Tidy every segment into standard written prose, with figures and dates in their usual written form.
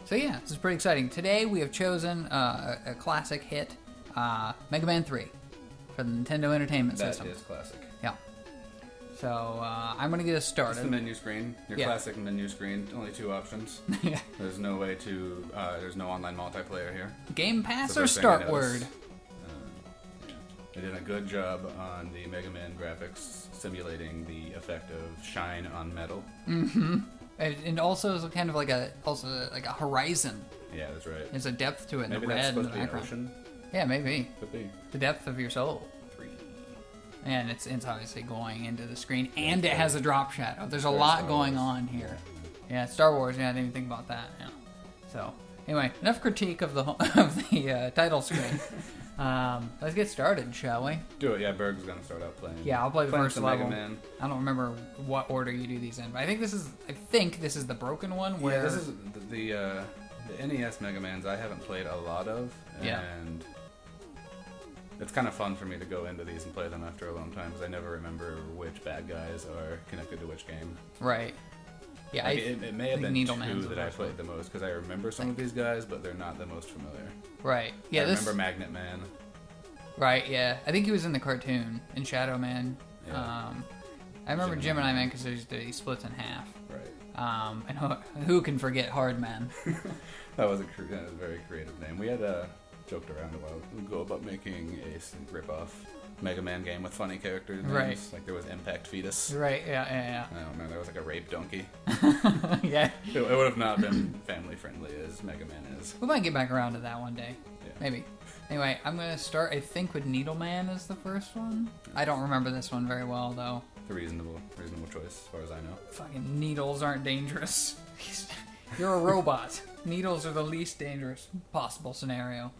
So yeah, this is pretty exciting. Today we have chosen a classic hit, Mega Man 3 for the Nintendo Entertainment System. That is classic. Yeah. So I'm gonna get us started. It's the menu screen. Your classic menu screen. Only 2 options. Yeah. There's no way to. There's no online multiplayer here. Game Pass or start word. Yeah. They did a good job on the Mega Man graphics, simulating the effect of shine on metal. Mm-hmm. And also it's kind of like a horizon. Yeah, that's right. There's a depth to it. Maybe in the that's red supposed in to the be an background. ocean. Yeah, maybe. Could be. The depth of your soul. 3. And it's obviously going into the screen, and it has a drop shadow. There's a lot going on here. Yeah, Star Wars. Yeah, I didn't even think about that. Yeah. So anyway, enough critique of the title screen. Let's get started, shall we? Do it. Yeah, Berg's gonna start out playing. Yeah, I'll play the first level. Mega Man. I don't remember what order you do these in, but I think this is the broken one. Where this is the NES Mega Mans. I haven't played a lot of, and it's kind of fun for me to go into these and play them after a long time because I never remember which bad guys are connected to which game. Right. Yeah, like it may have been 2 that I first played the most because I remember some of these guys, but they're not the most familiar. Right. Yeah. I remember Magnet Man. Right. Yeah. I think he was in the cartoon in Shadow Man. Yeah. I remember Gemini Man because he splits in half. Right. And who can forget Hard Man? That was a very creative name. We had joked around a while ago about making a rip-off Mega Man game with funny characters. Right. Like there was Impact Fetus. Right. Yeah. I don't know. There was like a rape donkey. Yeah. It would have not been family friendly as Mega Man is. We might get back around to that one day. Yeah. Maybe. Anyway, I'm gonna start. I think with Needle Man is the first one. I don't remember this one very well though. It's a reasonable choice as far as I know. Fucking needles aren't dangerous. You're a robot. Needles are the least dangerous possible scenario.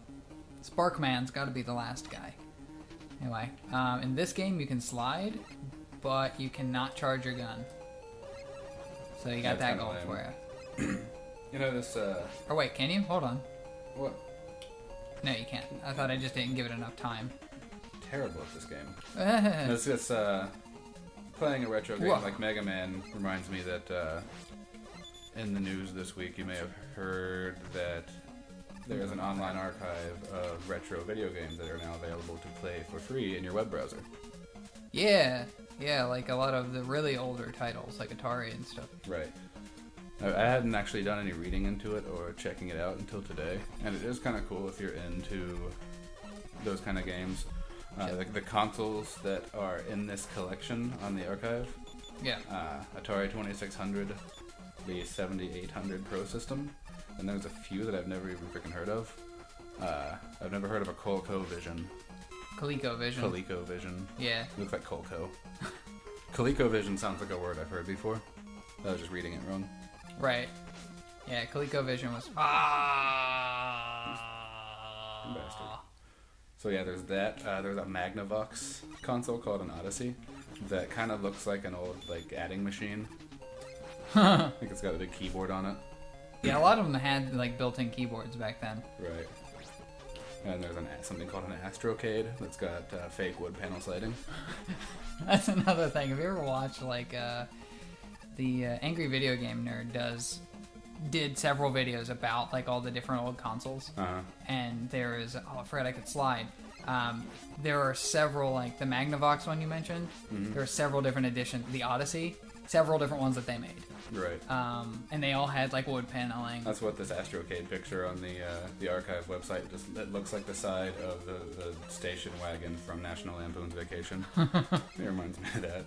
Sparkman's got to be the last guy. Anyway, in this game you can slide, but you cannot charge your gun. So you got that going for you. You know this. Or wait, can you? Hold on. What? No, you can't. I thought I just didn't give it enough time. Terrible at this game. It's just playing a retro game like Mega Man reminds me that in the news this week you may have heard that there is an online archive of retro video games that are now available to play for free in your web browser. Yeah, like a lot of the really older titles, like Atari and stuff. Right. I hadn't actually done any reading into it or checking it out until today, and it is kind of cool if you're into those kind of games. The consoles that are in this collection on the archive. Yeah. Atari 2600, the 7800 Pro system, and there's a few that I've never even freaking heard of. I've never heard of a ColecoVision. ColecoVision. Yeah. It looks like Colco. ColecoVision sounds like a word I've heard before. I was just reading it wrong. Right. Yeah, ColecoVision was... Bastard. So yeah, there's that. There's a Magnavox console called an Odyssey that kind of looks like an old adding machine. I think it's got a big keyboard on it. Yeah, a lot of them had built-in keyboards back then. Right. And there's something called an Astrocade that's got fake wood panel siding. That's another thing. Have you ever watched the Angry Video Game Nerd did several videos about all the different old consoles, and there is I forgot I could slide. There are several the Magnavox one you mentioned. Mm-hmm. There are several different editions. The Odyssey, several different ones that they made. Right. And they all had wood paneling. That's what this Astrocade picture on the archive website it looks like the side of the station wagon from National Lampoon's Vacation. It reminds me of that.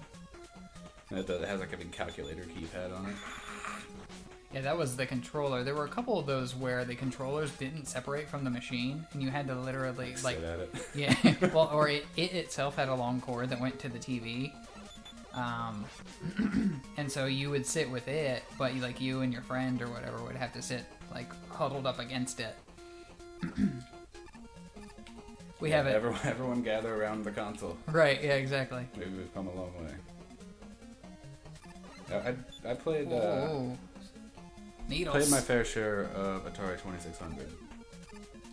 And it has a big calculator keypad on it. Yeah, that was the controller. There were a couple of those where the controllers didn't separate from the machine, and you had to literally sit at it. Yeah, well, or it itself had a long cord that went to the TV, and so you would sit with it, but you and your friend or whatever would have to sit huddled up against it. We have it. Everyone gather around the console. Right. Yeah. Exactly. Maybe we've come a long way. I played. Needles. Played my fair share of Atari 2600.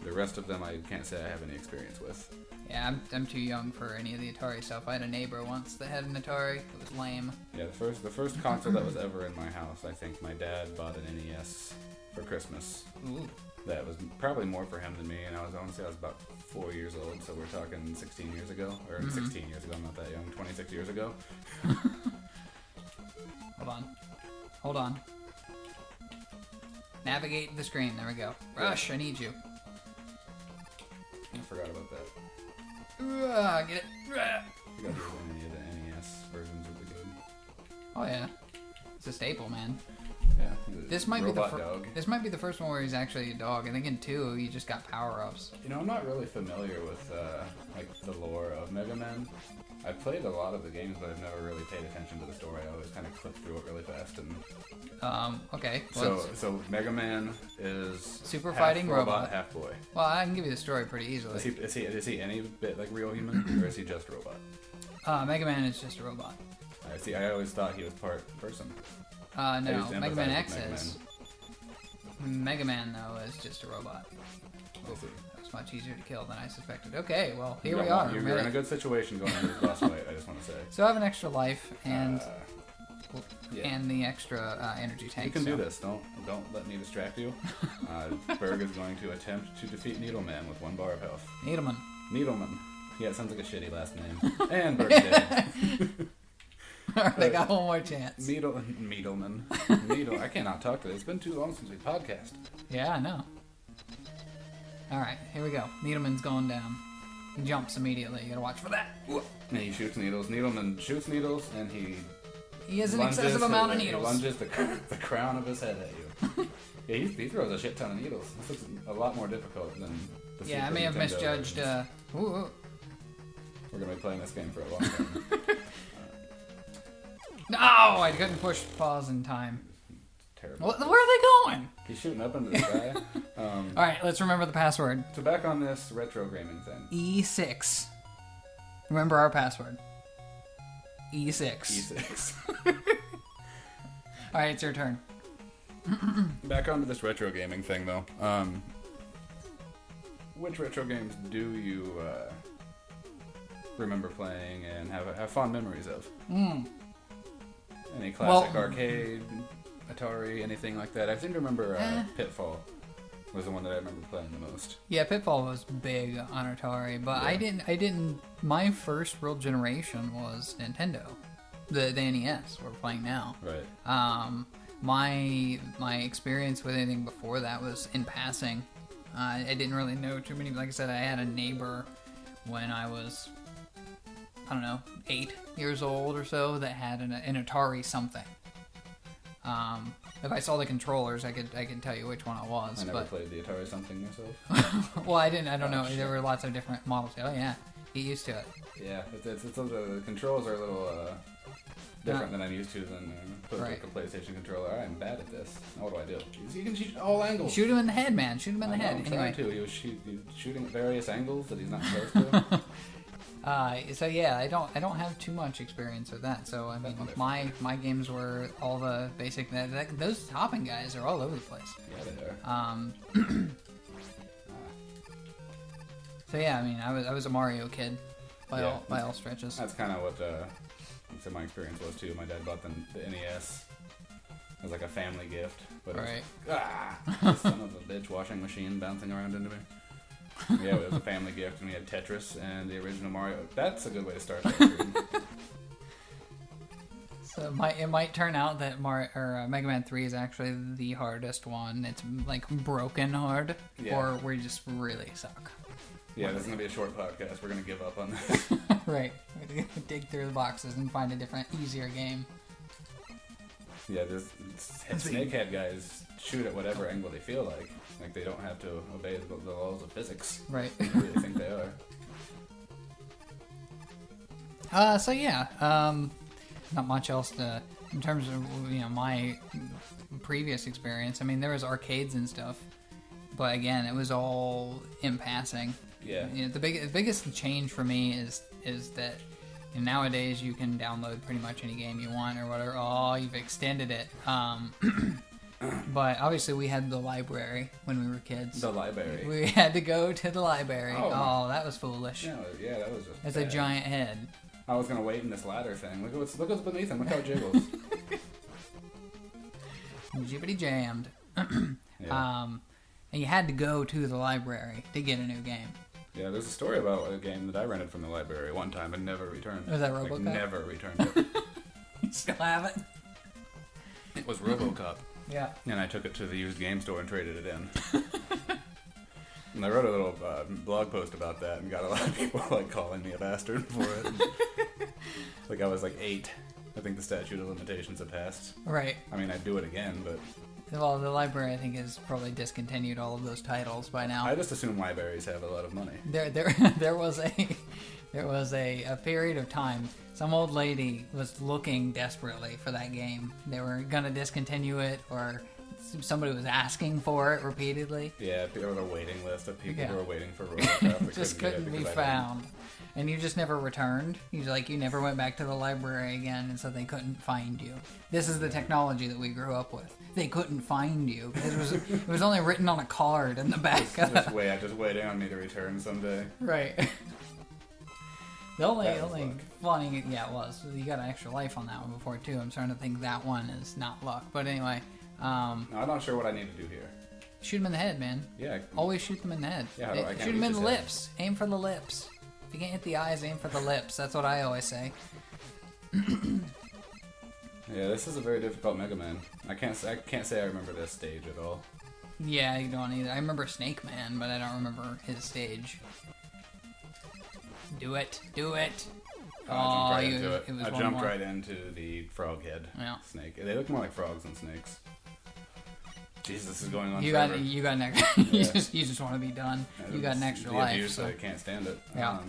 The rest of them I can't say I have any experience with. Yeah, I'm too young for any of the Atari stuff. I had a neighbor once that had an Atari. It was lame. Yeah, the first console that was ever in my house, I think my dad bought an NES for Christmas. Ooh. That was probably more for him than me, and I was about 4 years old, so we're talking 16 years ago, or 16 years ago. I'm not that young. 26 years ago. Hold on. Navigate the screen. There we go. Rush, I need you. I forgot about that. Get it. You got to use any of the NES versions of the game. Oh yeah, it's a staple, man. Yeah. This might be the first one where he's actually a dog. I think in 2 he just got power-ups. You know, I'm not really familiar with like the lore of Mega Man. I've played a lot of the games, but I've never really paid attention to the story. I always kind of clip through it really fast. And okay. So Mega Man is super half fighting robot, half boy. Well, I can give you the story pretty easily. Is he any bit like real human, or is he just robot? Mega Man is just a robot. I see. I always thought he was part person. No, Mega Man X is. Mega Man, though, is just a robot. I see. That was much easier to kill than I suspected. Okay, well, here we are. You're in a good situation going into this boss fight, I just want to say. So I have an extra life and the extra energy tank. You can do this. Don't let me distract you. Berg is going to attempt to defeat Needleman with 1 bar of health. Needleman. Yeah, it sounds like a shitty last name. And Berg's dead. Alright, they got one more chance. Needleman. I cannot talk to this. It's been too long since we podcast. Yeah, I know. Alright, here we go. Needleman's going down. He jumps immediately. You gotta watch for that. And he shoots needles. Needleman shoots needles, and he has an excessive amount of needles. He lunges the crown of his head at you. Yeah, he throws a shit ton of needles. This is a lot more difficult than the Super I may have Nintendo misjudged. We're gonna be playing this game for a long time. No, I couldn't push pause in time. Terrible. Where are they going? He's shooting up into the sky. Alright, let's remember the password. So back on this retro gaming thing. E6. Remember our password. E6. E6. Alright, it's your turn. Back onto this retro gaming thing, though. Which retro games do you remember playing and have fond memories of? Any classic arcade, Atari, anything like that? I seem to remember Pitfall was the one that I remember playing the most. Yeah, Pitfall was big on Atari, but Yeah. I didn't. My first real generation was Nintendo, the NES we're playing now. Right. My experience with anything before that was in passing. I didn't really know too many. Like I said, I had a neighbor when I was, 8 years old or so that had an Atari something. If I saw the controllers, I could tell you which one it was. I never played the Atari something myself. Well, I didn't. I don't know. Shit. There were lots of different models. Oh yeah, get used to it. Yeah, the controls are a little different than I'm used to than like a PlayStation controller. I'm bad at this. Now what do I do? You can shoot all angles. Shoot him in the head, man. Shoot him in the head. Anyway, he was shooting at various angles that he's not supposed to. So yeah, I don't have too much experience with that. So I mean, my games were all the basic. Those hopping guys are all over the place. Yeah, they are. So yeah, I mean, I was a Mario kid by all stretches. That's kind of what my experience was too. My dad bought the NES as like a family gift, but right. The son of a bitch washing machine bouncing around into me. Yeah, it was a family gift, and we had Tetris and the original Mario. That's a good way to start. So it might turn out that Mega Man 3 is actually the hardest one. It's like broken hard, or we just really suck. Yeah, this is gonna be a short podcast. We're gonna give up on this. Right, we're gonna dig through the boxes and find a different, easier game. Yeah, snakehead guys shoot at whatever angle they feel like. Like they don't have to obey the laws of physics. Right. They really think they are. So yeah, not much else in terms of my previous experience. I mean, there was arcades and stuff, but again, it was all in passing. Yeah. The biggest change for me is that nowadays you can download pretty much any game you want or whatever. Oh, you've extended it. But obviously we had the library when we were kids. The library. We had to go to the library. Oh, that was foolish. Yeah, that was just It's a giant head. I was going to wait in this ladder thing. Look what's beneath him. Look how it jiggles. Jibbity jammed. Yeah. And you had to go to the library to get a new game. Yeah, there's a story about a game that I rented from the library one time and never returned. Was that RoboCop? Like, never returned it. You still have it? It was RoboCop. Yeah. And I took it to the used game store and traded it in. And I wrote a little blog post about that and got a lot of people like calling me a bastard for it. Like I was like 8. I think the statute of limitations had passed. Right. I mean, I'd do it again, but... Well, the library, I think, has probably discontinued all of those titles by now. I just assume libraries have a lot of money. There was a period of time. Some old lady was looking desperately for that game. They were gonna discontinue it, or somebody was asking for it repeatedly. Yeah, there was a waiting list of people who were waiting for RoboCop. Just couldn't be found. And you just never returned. You never went back to the library again, and so they couldn't find you. This is the technology that we grew up with. They couldn't find you because it was only written on a card in the back. Just waiting on me to return someday. Right. The only funny, it was. You got an extra life on that one before too. I'm starting to think that one is not luck. But anyway. I'm not sure what I need to do here. Shoot them in the head, man. Yeah. Always shoot them in the head. Yeah, I can't shoot them in the lips. Aim for the lips. If you can't hit the eyes, aim for the lips. That's what I always say. Yeah, this is a very difficult Mega Man. I can't say I remember this stage at all. Yeah, you don't either. I remember Snake Man, but I don't remember his stage. Do it. I jumped right into the frog head snake. They look more like frogs than snakes. Jesus, this is going on forever. You got an extra. You just want to be done. You got an extra life. Abuse, so I can't stand it. Yeah.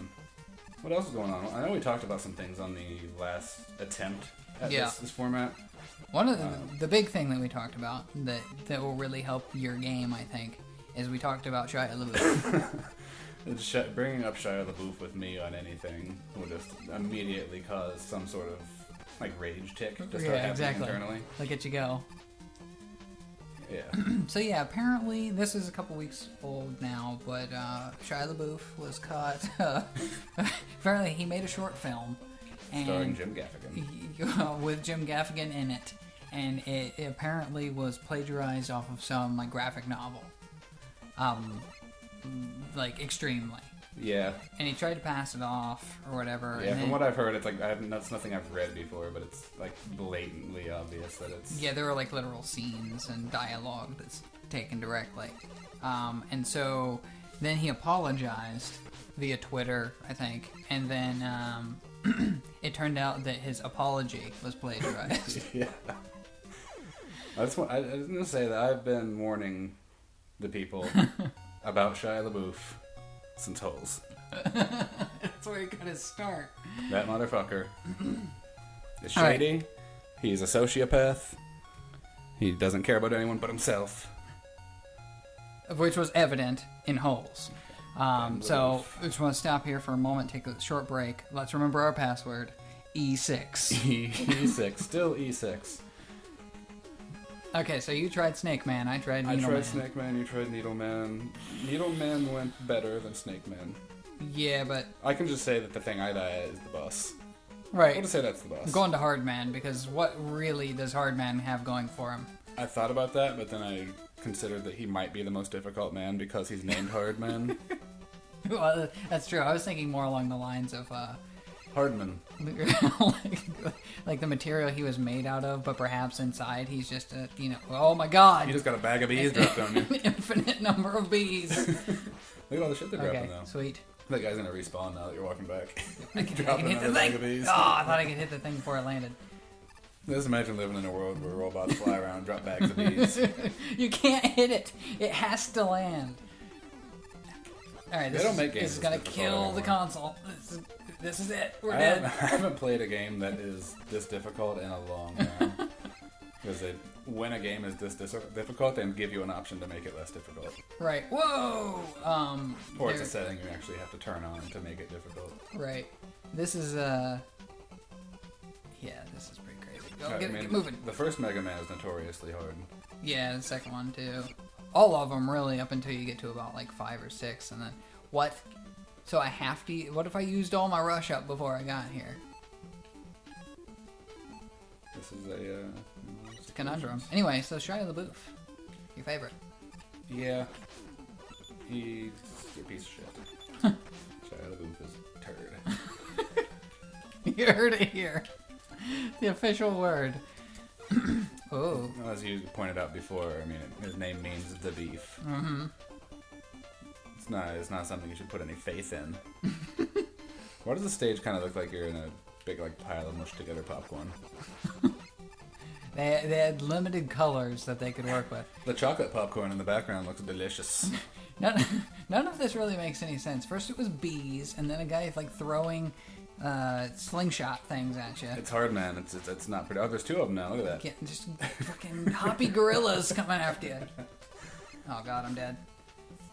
What else is going on? I know we talked about some things on the last attempt at this format. One of the big thing that we talked about that will really help your game, I think, is we talked about Shia LaBeouf. Bringing up Shia LaBeouf with me on anything will just immediately cause some sort of like rage tick to start happening internally. Look at you go. Yeah. So yeah, apparently this is a couple weeks old now, but Shia LaBeouf was caught. Apparently he made a short film. Starring Jim Gaffigan. With Jim Gaffigan in it. And it apparently was plagiarized off of some graphic novel. Like extremely. Yeah. And he tried to pass it off or whatever. Yeah, from what I've heard, it's like that's nothing I've read before, but it's like blatantly obvious that it's. Yeah, there are like literal scenes and dialogue that's taken directly. And so then he apologized via Twitter, I think, and then it turned out that his apology was plagiarized. Yeah. I was going to say that I've been warning the people about Shia LaBeouf since Holes. That's where he got his start. That motherfucker is shady. Right. He's a sociopath. He doesn't care about anyone but himself. Which was evident in Holes. So we just want to stop here for a moment, take a short break. Let's remember our password, E6. E6. Still E6. Okay, so you tried Snake Man, I tried Needle Man. I tried Snake Man, you tried Needle Man. Needle Man went better than Snake Man. Yeah, but... I can just say that the thing I die at is the boss. Right. I'll just say that's the boss. I'm going to Hard Man, because what really does Hard Man have going for him? I thought about that, but then I considered that he might be the most difficult man because he's named Hard Man. Well, that's true. I was thinking more along the lines of... Hardman. like the material he was made out of, but perhaps inside he's just a, oh my god. You just got a bag of bees dropped on you. An infinite number of bees. Look at all the shit they're dropping though. Sweet. That guy's gonna respawn now that you're walking back. I can hit the thing. Oh, I thought I could hit the thing before it landed. Just imagine living in a world where robots fly around and drop bags of bees. You can't hit it. It has to land. Alright, this is gonna kill the console. This is it. We're dead. I haven't played a game that is this difficult in a long time. Because when a game is this difficult, they give you an option to make it less difficult. Right. Whoa! Or it's a setting you actually have to turn on to make it difficult. Right. This is, yeah, this is pretty crazy. Get moving. The first Mega Man is notoriously hard. Yeah, the second one too. All of them really, up until you get to about like 5 or 6, and then what? So I have to. What if I used all my rush up before I got here? This is a it's a conundrum. Anyway, so Shia LaBeouf, your favorite? Yeah, he's a piece of shit. Shia LaBeouf is a turd. You heard it here. The official word. Oh. Well, as you pointed out before, I mean, his name means the beef. Mm-hmm. It's not something you should put any faith in. Why does the stage kind of look like you're in a big like pile of mushed together popcorn? They had limited colors that they could work with. The chocolate popcorn in the background looks delicious. None of this really makes any sense. First it was bees, and then a guy like throwing slingshot things at you. It's hard, man. It's not pretty. Oh, there's 2 of them now. Look at that. Just fucking hoppy gorillas coming after you. Oh god, I'm dead.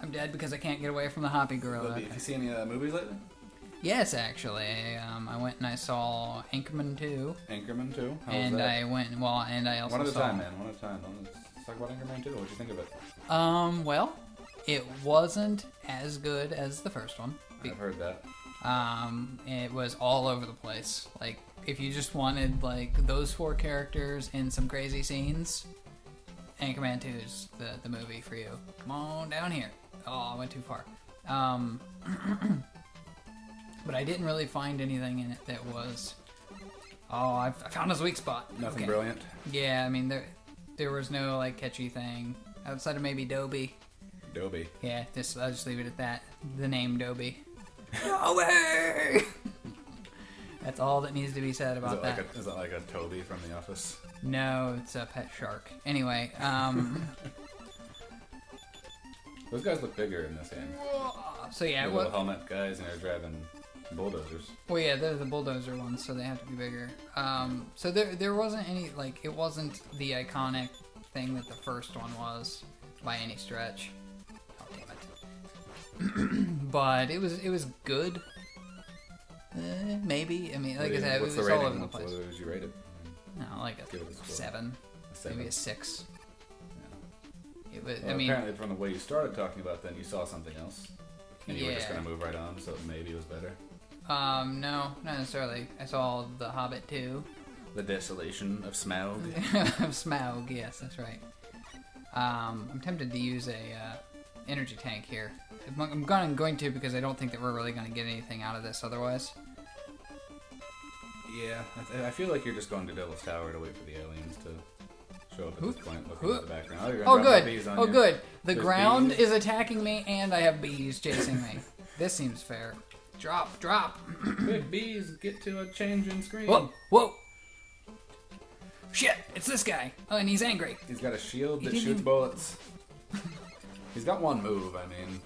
I'm dead because I can't get away from the hoppy gorilla. Have you seen any movies lately? Yes, actually. I went and I saw Anchorman 2. Anchorman 2? How and was that? And I also One at a saw... time, man. One at a time. Let's talk about Anchorman 2. What'd you think of it? Well, it wasn't as good as the first one. I've heard that. It was all over the place. Like, if you just wanted, like, those 4 characters in some crazy scenes, Anchorman 2 is the movie for you. Come on down here. Oh, I went too far. But I didn't really find anything in it that was... Oh, I found his weak spot. Nothing brilliant? Yeah, I mean, there was no, like, catchy thing. Outside of maybe Dobie. Dobie. Yeah, I'll just leave it at that. The name Dobie. Dobie! That's all that needs to be said about that. Is that like a Toby from The Office? No, it's a pet shark. Anyway, Those guys look bigger in this game. So yeah, the little helmet guys, and they're driving bulldozers. Well, yeah, they're the bulldozer ones, so they have to be bigger. So there wasn't any, like, it wasn't the iconic thing that the first one was by any stretch. Oh, damn it. But it was good. Maybe. I mean, like I said, it was all over the place. What would you rate it? No, like a 7. Maybe a 6. Yeah. It was. Well, apparently, from the way you started talking about, then you saw something else, and you were just gonna move right on. So maybe it was better. No, not necessarily. I saw The Hobbit 2. The Desolation of Smaug. Of Smaug, yes, that's right. I'm tempted to use a energy tank here. I'm going to because I don't think that we're really going to get anything out of this otherwise. Yeah, I feel like you're just going to Devil's Tower to wait for the aliens to show up at this point, looking at the background. Oh, good. Oh, good. The ground is attacking me, and I have bees chasing me. This seems fair. Drop. Quick, bees, get to a change in screen. Whoa. Shit, it's this guy. Oh, and he's angry. He's got a shield that shoots bullets. He's got one move, I mean.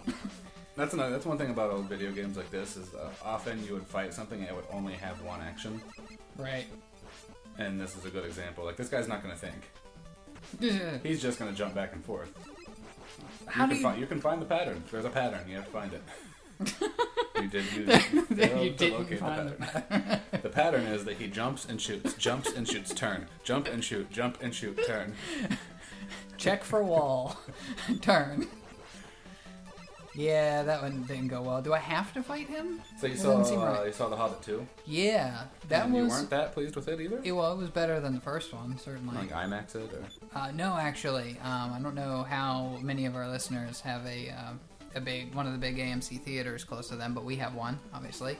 That's one thing about old video games like this, is often you would fight something and it would only have one action. Right. And this is a good example. Like, this guy's not going to think. He's just going to jump back and forth. You can find the pattern. There's a pattern. You have to find it. You didn't find the pattern. The pattern is that he jumps and shoots, turn. Jump and shoot, turn. Check for wall. Turn. Yeah, that one didn't go well. Do I have to fight him? So you saw The Hobbit 2? Yeah. You weren't that pleased with it either? It was better than the first one, certainly. Like IMAX it? Or? No, actually. I don't know how many of our listeners have one of the big AMC theaters close to them, but we have one, obviously.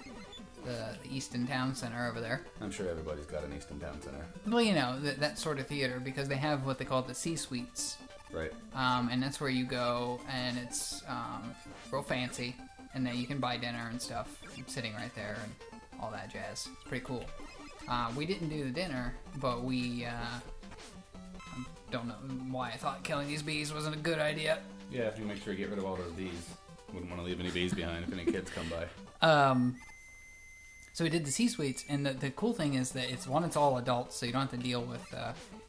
The Easton Town Center over there. I'm sure everybody's got an Easton Town Center. Well, you know, that sort of theater, because they have what they call the C-suites. Right. And that's where you go, and it's real fancy, and then you can buy dinner and stuff sitting right there and all that jazz. It's pretty cool. We didn't do the dinner, but we don't know why I thought killing these bees wasn't a good idea. Yeah, if you make sure you get rid of all those bees. Wouldn't want to leave any bees behind if any kids come by. So we did the C-suites, and the cool thing is that it's all adults, so you don't have to deal with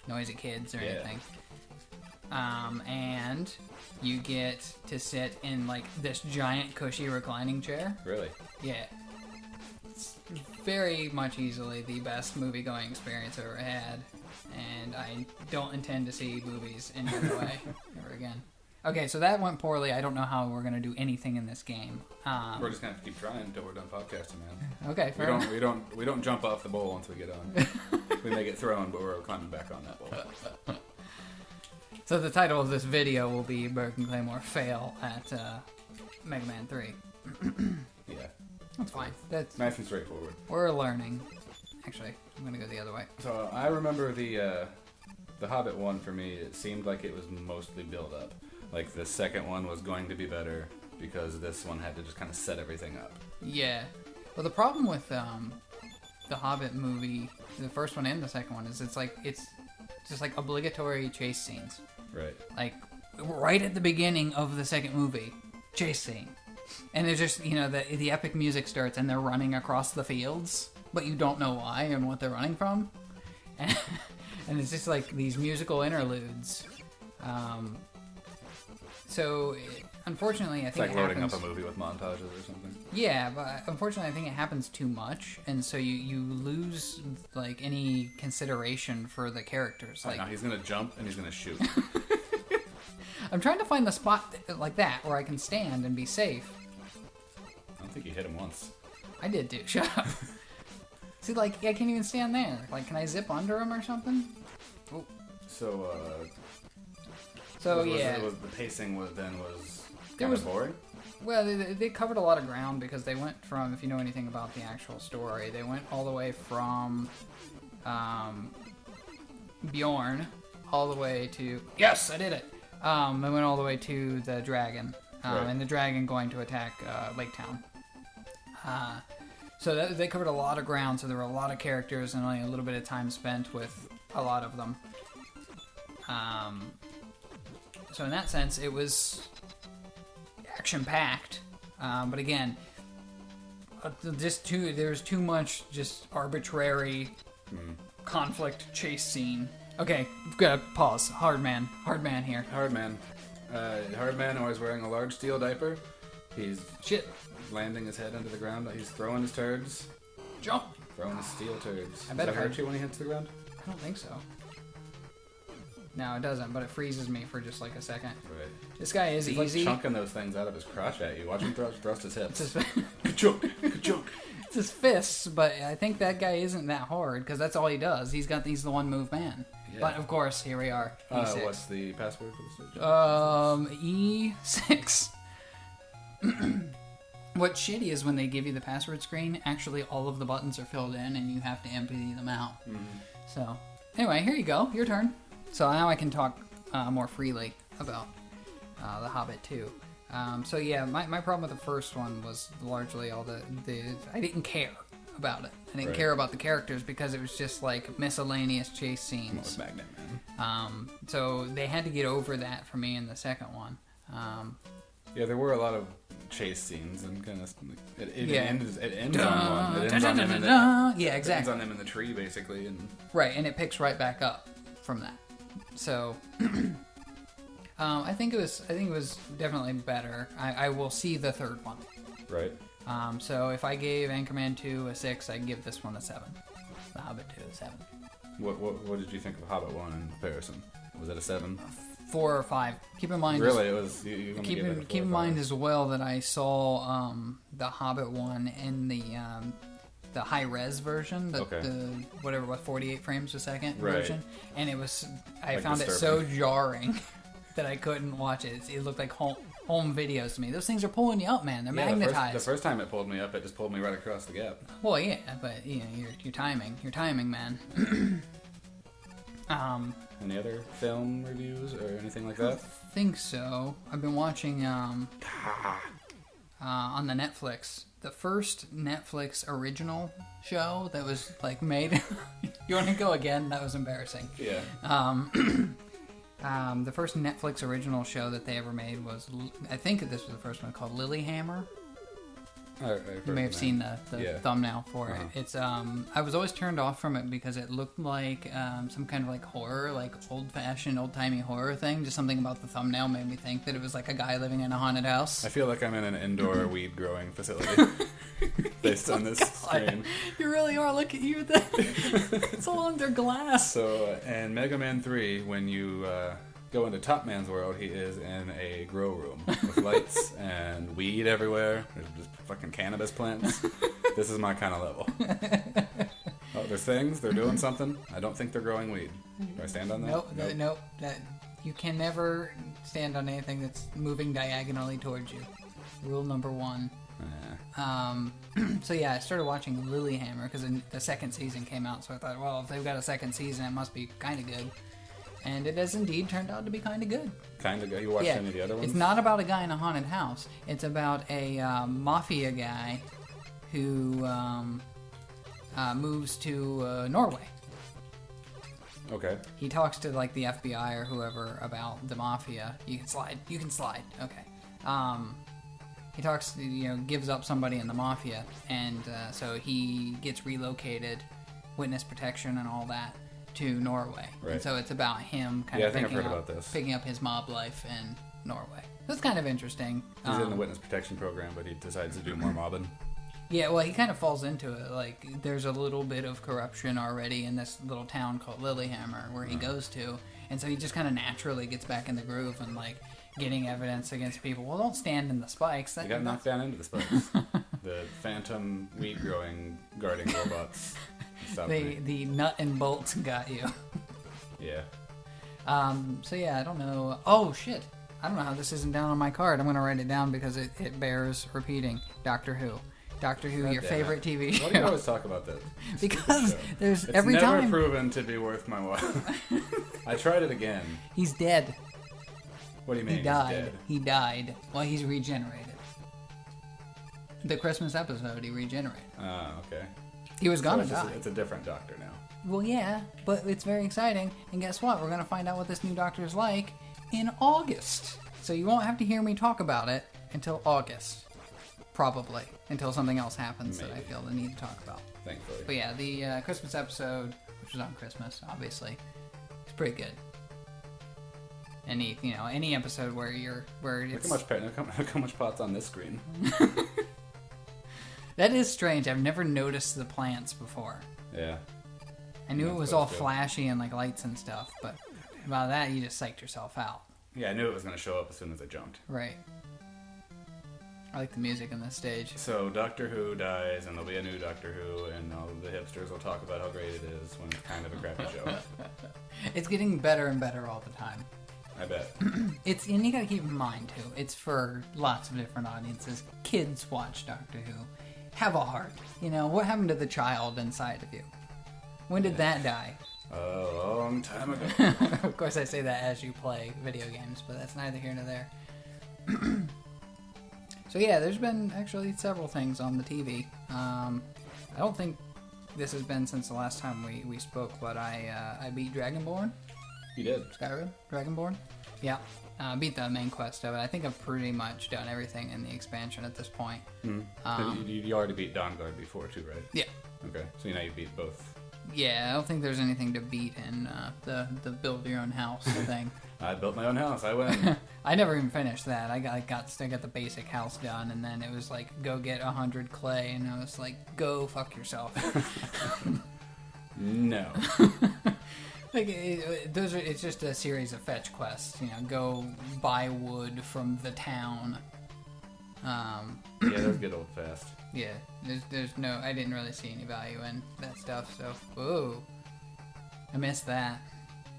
noisy kids or anything. And you get to sit in like this giant cushy reclining chair. Really? Yeah. It's very much easily the best movie-going experience I've ever had. and I don't intend to see movies in any way ever again. Okay, so that went poorly. I don't know how we're gonna do anything in this game. We're just gonna have to keep trying until we're done podcasting, man. Okay, fair enough. We don't jump off the bowl once we get on. We may get thrown, but we're climbing back on that bowl. So the title of this video will be Berg and Claymore fail at Mega Man 3. Yeah, that's fine. That's nice and straightforward. We're learning. Actually, I'm gonna go the other way. So I remember the Hobbit one for me. It seemed like it was mostly build up. Like the second one was going to be better because this one had to just kind of set everything up. Yeah. Well, the problem with the Hobbit movie, the first one and the second one, is it's just like obligatory chase scenes. Right. Like right at the beginning of the second movie, chase scene, and there's just the epic music starts and they're running across the fields, but you don't know why and what they're running from, and it's just like these musical interludes. So, unfortunately, I think it's like loading up a movie with montages or something. Yeah, but unfortunately, I think it happens too much, and so you lose like any consideration for the characters. Like, now he's gonna jump and he's gonna shoot. I'm trying to find the spot like that where I can stand and be safe. I don't think you hit him once. I did too. Shut up. See, like I can't even stand there. Like, can I zip under him or something? Oh. So the pacing was kind of boring? Well, they covered a lot of ground because they went from, if you know anything about the actual story, they went all the way from Bjorn all the way to... Yes, I did it! They went all the way to the dragon, right. And the dragon going to attack Lake Town. So they covered a lot of ground, so there were a lot of characters and only a little bit of time spent with a lot of them. So in that sense, it was action-packed, but again, there's too much just arbitrary conflict chase scene. Okay, gotta pause. Hard man here. Hard man always wearing a large steel diaper. He's landing his head into the ground. He's throwing his turds. Jump. Throwing his steel turds. I bet Does that hurt you when he hits the ground? I don't think so. No, it doesn't, but it freezes me for just like a second. Right. This guy is He's easy. Like chunking those things out of his crotch at you. Watch him thrust his hips. It's his, ka-chunk, ka-chunk. It's his fists, but I think that guy isn't that hard because that's all he does. He's the one move man. Yeah. But of course, here we are. E6. What's the password for the stage? E6. What's shitty is when they give you the password screen, actually all of the buttons are filled in and you have to empty them out. Mm-hmm. So, anyway, here you go. Your turn. So now I can talk more freely about The Hobbit 2. So yeah, my problem with the first one was largely all the I didn't care about it. I didn't care about the characters because it was just like miscellaneous chase scenes. Magnet Man. So they had to get over that for me in the second one. Yeah, there were a lot of chase scenes and kind of it ends on one. It ends on him exactly. It ends on him in the tree basically, and right, and it picks right back up from that. So I think it was definitely better. I will see the third one. Right. So if I gave Anchorman 2 a 6, I'd give this one a 7. The Hobbit 2 a 7. What did you think of Hobbit 1 in comparison? Was it a 7? 4 or 5. Keep in mind. Really, it was. Keep in mind as well that I saw the Hobbit 1 in the high res version, the 48 frames a second version, and it was I found it so jarring that I couldn't watch it. It looked like home videos to me. Those things are pulling you up, man. They're magnetized. The first time it pulled me up, it just pulled me right across the gap. Well, yeah, but your timing, man. Any other film reviews or anything like that? I don't think so. I've been watching on the Netflix. The first Netflix original show that was like made. You want to go again? That was embarrassing. Yeah. The first Netflix original show that they ever made was, I think this was the first one, called Lilyhammer. You may have seen the thumbnail for it. It's I was always turned off from it because it looked like some kind of like horror, like old-fashioned, old-timey horror thing. Just something about the thumbnail made me think that it was like a guy living in a haunted house. I feel like I'm in an indoor weed growing facility based on this screen. You really are. Look at you. It's all under glass. So, in Mega Man 3, when you go into Top Man's world, he is in a grow room with lights and weed everywhere. There's just fucking cannabis plants. This is my kind of level. Oh, there's things. They're doing something. I don't think they're growing weed. Do I stand on that? Nope. You can never stand on anything that's moving diagonally towards you. Rule number 1. So yeah, I started watching Lilyhammer because the second season came out. So I thought, well, if they've got a second season, it must be kind of good. And it has indeed turned out to be kind of good. Kind of good? You watched any of the other ones? It's not about a guy in a haunted house. It's about a mafia guy who moves to Norway. Okay. He talks to like the FBI or whoever about the mafia. You can slide. Okay. He talks, gives up somebody in the mafia, and so he gets relocated, witness protection and all that, to Norway. Right. And so it's about him kind of picking up his mob life in Norway. That's kind of interesting. He's in the witness protection program, but he decides to do more mobbing. Yeah, well, he kind of falls into it. Like, there's a little bit of corruption already in this little town called Lilyhammer where he goes to, and so he just kind of naturally gets back in the groove and, like, getting evidence against people. Well, don't stand in the spikes. You got knocked down into the spikes. The phantom weed growing guarding robots. The nut and bolts got you. Yeah. So yeah, I don't know. Oh shit! I don't know how this isn't down on my card. I'm gonna write it down because it bears repeating. Doctor Who, your favorite TV show. Why do you always talk about that? Because there's it's every never time. proven to be worth my while. I tried it again. He's dead. What do you mean? He died. He's dead? He died. Well, he's regenerated. The Christmas episode, he regenerated. Oh, okay. He was gonna die. It's a different doctor now. Well, yeah, but it's very exciting. And guess what? We're gonna find out what this new doctor is like in August. So you won't have to hear me talk about it until August. Probably. Until something else happens that I feel the need to talk about. Thankfully. But yeah, the Christmas episode, which was on Christmas, obviously, is pretty good. Any episode where it's... Look how much pot's on this screen. That is strange. I've never noticed the plants before. Yeah. I knew it was all flashy and like lights and stuff, but about that you just psyched yourself out. Yeah, I knew it was going to show up as soon as I jumped. Right. I like the music on this stage. So Doctor Who dies, and there'll be a new Doctor Who, and all the hipsters will talk about how great it is when it's kind of a crappy show. It's getting better and better all the time. I bet. And you gotta keep in mind too, it's for lots of different audiences. Kids watch Doctor Who. Have a heart. What happened to the child inside of you? When did that die? A long time ago. Of course I say that as you play video games, but that's neither here nor there. So yeah, there's been actually several things on the TV. I don't think this has been since the last time we spoke, but I beat Dragonborn. You did? Skyrim? Dragonborn? Yeah. Beat the main quest of it. I think I've pretty much done everything in the expansion at this point. You already beat Dawnguard before too, right? Yeah. Okay, so you beat both. Yeah, I don't think there's anything to beat in the build your own house thing. I built my own house. I win. I never even finished that. I got the basic house done, and then it was like, go get 100 clay, and I was like, go fuck yourself. No. It's just a series of fetch quests. Go buy wood from the town. Yeah, those get old fast. Yeah, there's no. I didn't really see any value in that stuff. So, whoa, I missed that.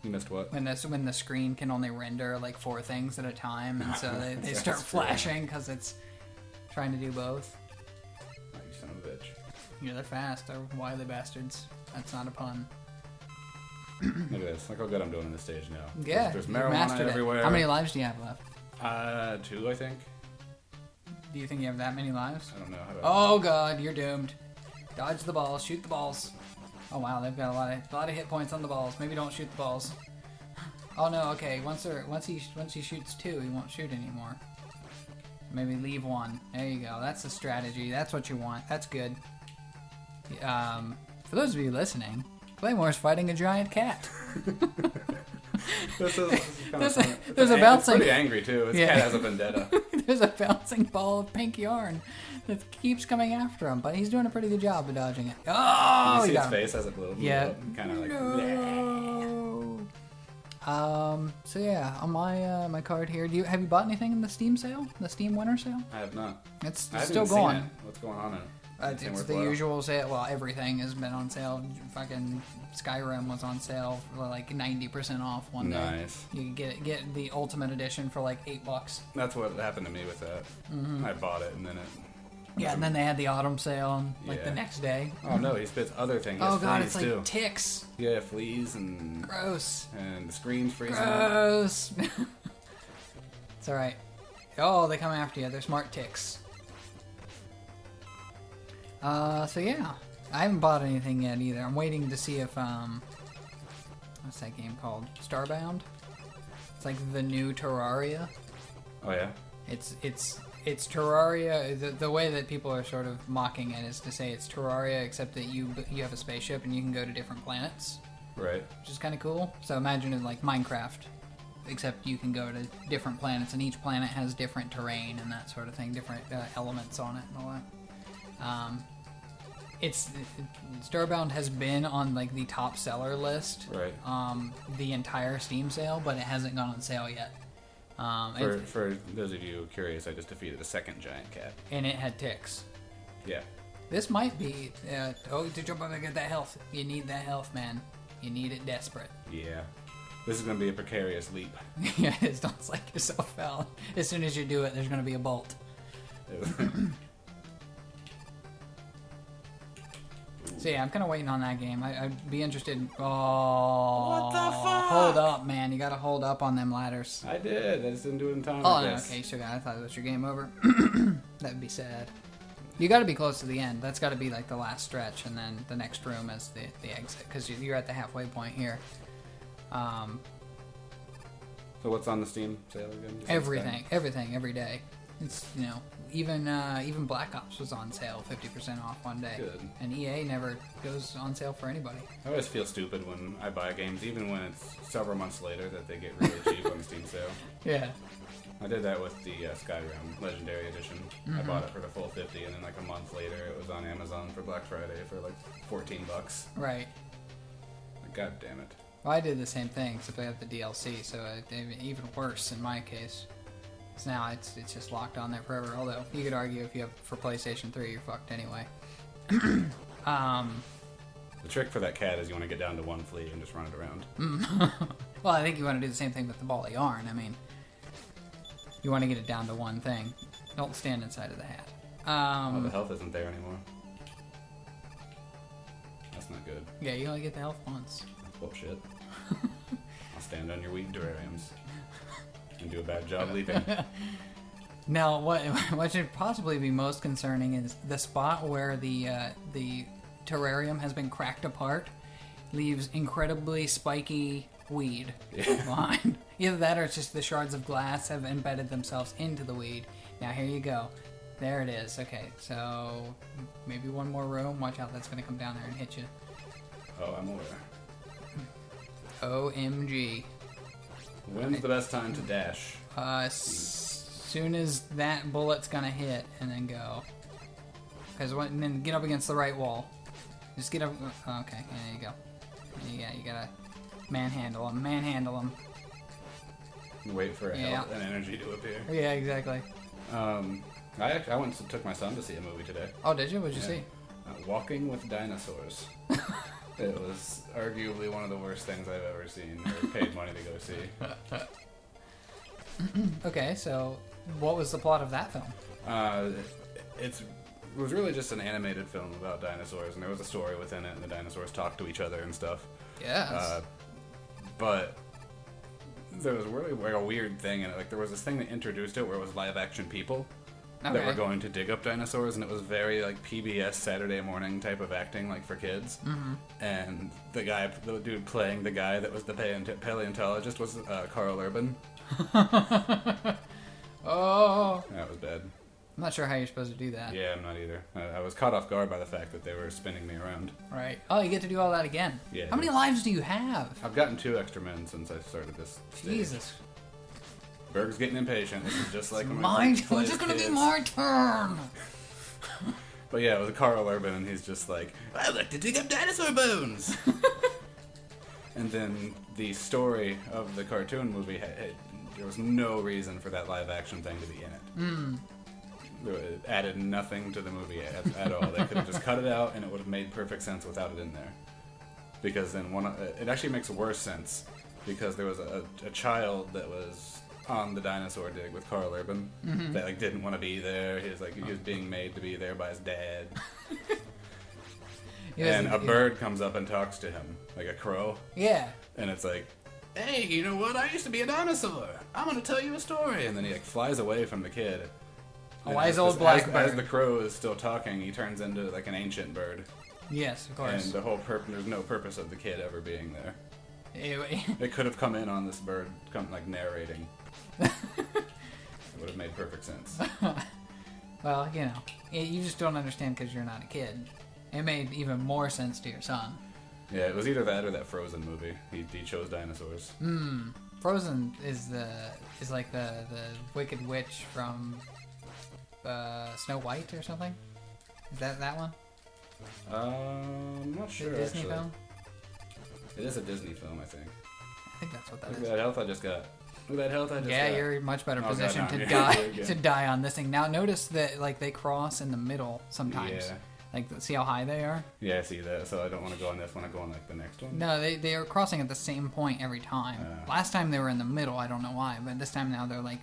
You missed what? When the screen can only render like 4 things at a time, and so they start flashing because it's trying to do both. Oh, you son of a bitch. Yeah, they're fast. They're wily bastards. That's not a pun. Look at this. Look how good I'm doing in this stage now. Yeah, there's marijuana everywhere. How many lives do you have left? 2, I think. Do you think you have that many lives? I don't know. Oh god, you're doomed. Dodge the balls. Shoot the balls. Oh wow, they've got a lot of hit points on the balls. Maybe don't shoot the balls. Oh no. Okay. Once he shoots 2, he won't shoot anymore. Maybe leave one. There you go. That's the strategy. That's what you want. That's good. For those of you listening, Claymore's fighting a giant cat. There's a bouncing. It's pretty angry too. His cat has a vendetta. There's a bouncing ball of pink yarn that keeps coming after him, but he's doing a pretty good job of dodging it. Oh, you see his face as it blew. Yeah. Kind of like. No. So yeah, on my card here, have you bought anything in the Steam sale? The Steam winter sale? I have not. It's I still haven't going. Seen it. What's going on in it? It's the usual sale. Well, everything has been on sale. Fucking Skyrim was on sale for like 90% off one day. Nice. You can get the Ultimate Edition for like $8. That's what happened to me with that. Mm-hmm. I bought it and then it. Yeah, and then they had the autumn sale like the next day. Oh no, he spits other things. Oh god, it's like too. ticks. Yeah, fleas and. Gross. And the screen's freezing. Gross. It's alright. Oh, they come after you. They're smart ticks. So yeah, I haven't bought anything yet either. I'm waiting to see if what's that game called? Starbound. It's like the new Terraria. Oh yeah. It's Terraria. The way that people are sort of mocking it is to say it's Terraria, except that you have a spaceship and you can go to different planets. Right. Which is kind of cool. So imagine it like Minecraft, except you can go to different planets, and each planet has different terrain and that sort of thing, different elements on it and all that. Starbound has been on like the top seller list, right? The entire Steam sale, but it hasn't gone on sale yet. For those of you curious, I just defeated a second giant cat, and it had ticks. Yeah. This might be. To jump up and get that health, you need that health, man. You need it desperate. Yeah. This is going to be a precarious leap. Yeah, it is. Don't psych yourself out. As soon as you do it, there's going to be a bolt. So yeah, I'm kind of waiting on that game. I'd be interested in... Oh. What the fuck? Hold up, man. You got to hold up on them ladders. I did. I just didn't do it in time. Oh, no, okay. So I thought it was your game over. That'd be sad. You got to be close to the end. That's got to be like the last stretch, and then the next room is the exit, because you're at the halfway point here. So what's on the Steam sale again? Everything, every day. It's, you know, even Black Ops was on sale 50% off one day. Good. And EA never goes on sale for anybody. I always feel stupid when I buy games, even when it's several months later, that they get really cheap on the Steam sale. Yeah. I did that with the Skyrim Legendary Edition. Mm-hmm. I bought it for the full 50, and then like a month later, it was on Amazon for Black Friday for like $14. Right. Like, God damn it. Well, I did the same thing, except I got the DLC, so even worse in my case. So now it's just locked on there forever. Although you could argue if you have for PlayStation 3, you're fucked anyway. The trick for that cat is you want to get down to one flea and just run it around. Well, I think you want to do the same thing with the ball of yarn. I mean, you want to get it down to one thing. Don't stand inside of the hat. Oh, the health isn't there anymore. That's not good. Yeah, you only get the health once. That's bullshit. I'll stand on your weed terrariums and do a bad job leaping. Now, what should possibly be most concerning is the spot where the terrarium has been cracked apart leaves incredibly spiky weed behind. Either that or it's just the shards of glass have embedded themselves into the weed. Now, here you go. There it is. Okay, so maybe one more room. Watch out, that's going to come down there and hit you. Oh, I'm aware. OMG. When's the best time to dash? Soon as that bullet's gonna hit, and then go. And then get up against the right wall. Just get up. Okay, there you go. Yeah, you gotta manhandle him. Manhandle him. Wait for an energy to appear. Yeah, exactly. I went and took my son to see a movie today. Oh, did you? What'd you see? Walking with Dinosaurs. It was arguably one of the worst things I've ever seen or paid money to go see. Okay, so what was the plot of that film? It was really just an animated film about dinosaurs, and there was a story within it, and the dinosaurs talked to each other and stuff. Yes. But there was really like a weird thing in it. Like there was this thing that introduced it where it was live action people. Okay. That were going to dig up dinosaurs, and it was very like PBS Saturday morning type of acting, like for kids. Mm-hmm. And the dude playing the guy that was the paleontologist was Carl Urban. Oh, that was bad. I'm not sure how you're supposed to do that. Yeah, I'm not either. I was caught off guard by the fact that they were spinning me around. Right. Oh, you get to do all that again. Yeah. How many lives do you have? I've gotten 2 extra men since I started this stage. Jesus. Berg's getting impatient. This is just like it's just gonna be my turn. But yeah, it was Carl Urban, and he's just like, I like to dig up dinosaur bones. And then the story of the cartoon movie, there was no reason for that live action thing to be in it. It added nothing to the movie at all. They could have just cut it out, and it would have made perfect sense without it in there. Because then it actually makes worse sense, because there was a child that was on the dinosaur dig with Carl Urban that like didn't want to be there. He was being made to be there by his dad. And a bird comes up and talks to him, like a crow. Yeah. And it's like, hey, you know what? I used to be a dinosaur. I'm gonna tell you a story. And then he like flies away from the kid. A wise old black bird. As the crow is still talking, he turns into like an ancient bird. Yes, of course. And the whole there's no purpose of the kid ever being there. Anyway. It could have come in on this bird, narrating. It would have made perfect sense. Well, you know, you just don't understand because you're not a kid. It made even more sense to your son. Yeah, it was either that or that Frozen movie. He chose dinosaurs. Frozen is like the Wicked Witch from Snow White or something. Is that one? I'm not sure. The Disney actually. film. It is a Disney film, I think. I think that's what that Look is. at that health I just got. Look at that health I just got. Yeah, you're in much better position God, to no. die to die on this thing. Now notice that like they cross in the middle sometimes. Yeah. Like see how high they are? Yeah, I see that. So I don't want to go on this one. I go on like the next one. No, they are crossing at the same point every time. Last time they were in the middle. I don't know why, but this time now they're like,